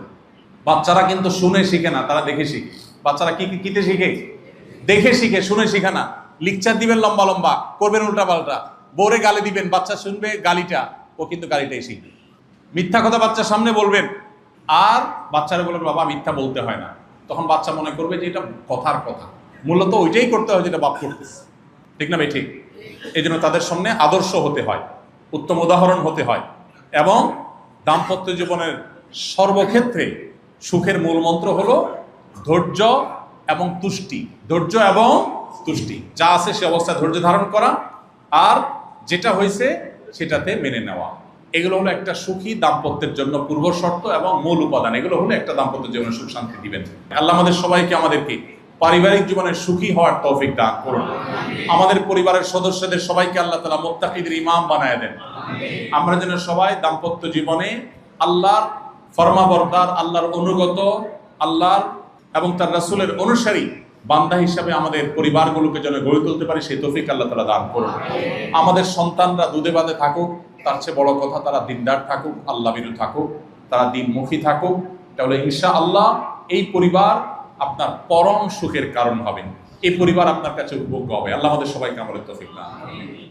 বাচ্চারা কিন্তু শুনে শিখে না, তারা দেখে শিখে। বাচ্চারা কিতে শিখে? দেখে শিখে, শুনে শিখে না। লেকচার দিবেন লম্বা লম্বা, করবেন উল্টা পাল্টা, বোরে গালি দিবেন, বাচ্চা শুনবে গালিটা, ও কিন্তু গালিটাই শিখবে। মিথ্যা কথা বাচ্চার সামনে বলবেন, আর বাচ্চারা বলবেন বাবা মিথ্যা বলতে হয় না, তখন বাচ্চা মনে করবে যে এটা কথার কথা, মূলত ওইটাই করতে হয় যেটা বাপ করতেছে, ঠিক না ভাই? ঠিক। এই জন্য তাদের সামনে আদর্শ হতে হয়, উত্তম উদাহরণ হতে হয়, এবং দাম্পত্য জীবনের সর্বক্ষেত্রে সুখের মূল মন্ত্র হলো ধৈর্য এবং তুষ্টি। ধৈর্য এবং তুষ্টি, যা আছে সে অবস্থায় ধৈর্য ধারণ করা, আর যেটা হয়েছে সেটাতে মেনে নেওয়া। এগুলো হলো একটা সুখী দাম্পত্যের জন্য পূর্ব শর্ত এবং মূল উপাদান। এগুলো হলো একটা দাম্পত্য জীবনে সুখ শান্তি দিবেন। আল্লাহ আমাদের সবাইকে, আমাদেরকে পারিবারিক জীবনে সুখী হওয়ার তৌফিক দান করুন। আমাদের পরিবারের সদস্যদের সবাইকে আল্লাহ তাআলা মুত্তাকিদের ইমাম বানায় দেন। আমরা যেন সবাই দাম্পত্য জীবনে আল্লাহর ফরমাবরদার, আল্লাহর অনুগত, আল্লাহর এবং তার রাসূলের অনুসারী বান্দা হিসাবে আমাদের পরিবারগুলোকে যেন গড়ে তুলতে পারি, সেই তৌফিক আল্লাহ তাআলা দান করুন। আমাদের সন্তানরা দুধে বাঁধে থাকুক, তার চেয়ে বড় কথা তারা দিনদার থাকুক, আল্লাহ ভীরু থাকুক, তারা দিনমুখী থাকুক, তাহলে ইনশাআল্লাহ এই পরিবার আপনার পরম সুখের কারণ হবে, এই পরিবার আপনার কাছে উপভোগ্য হবে। আল্লাহ আমাদের সবাইকে আমলের তৌফিক দান করুন।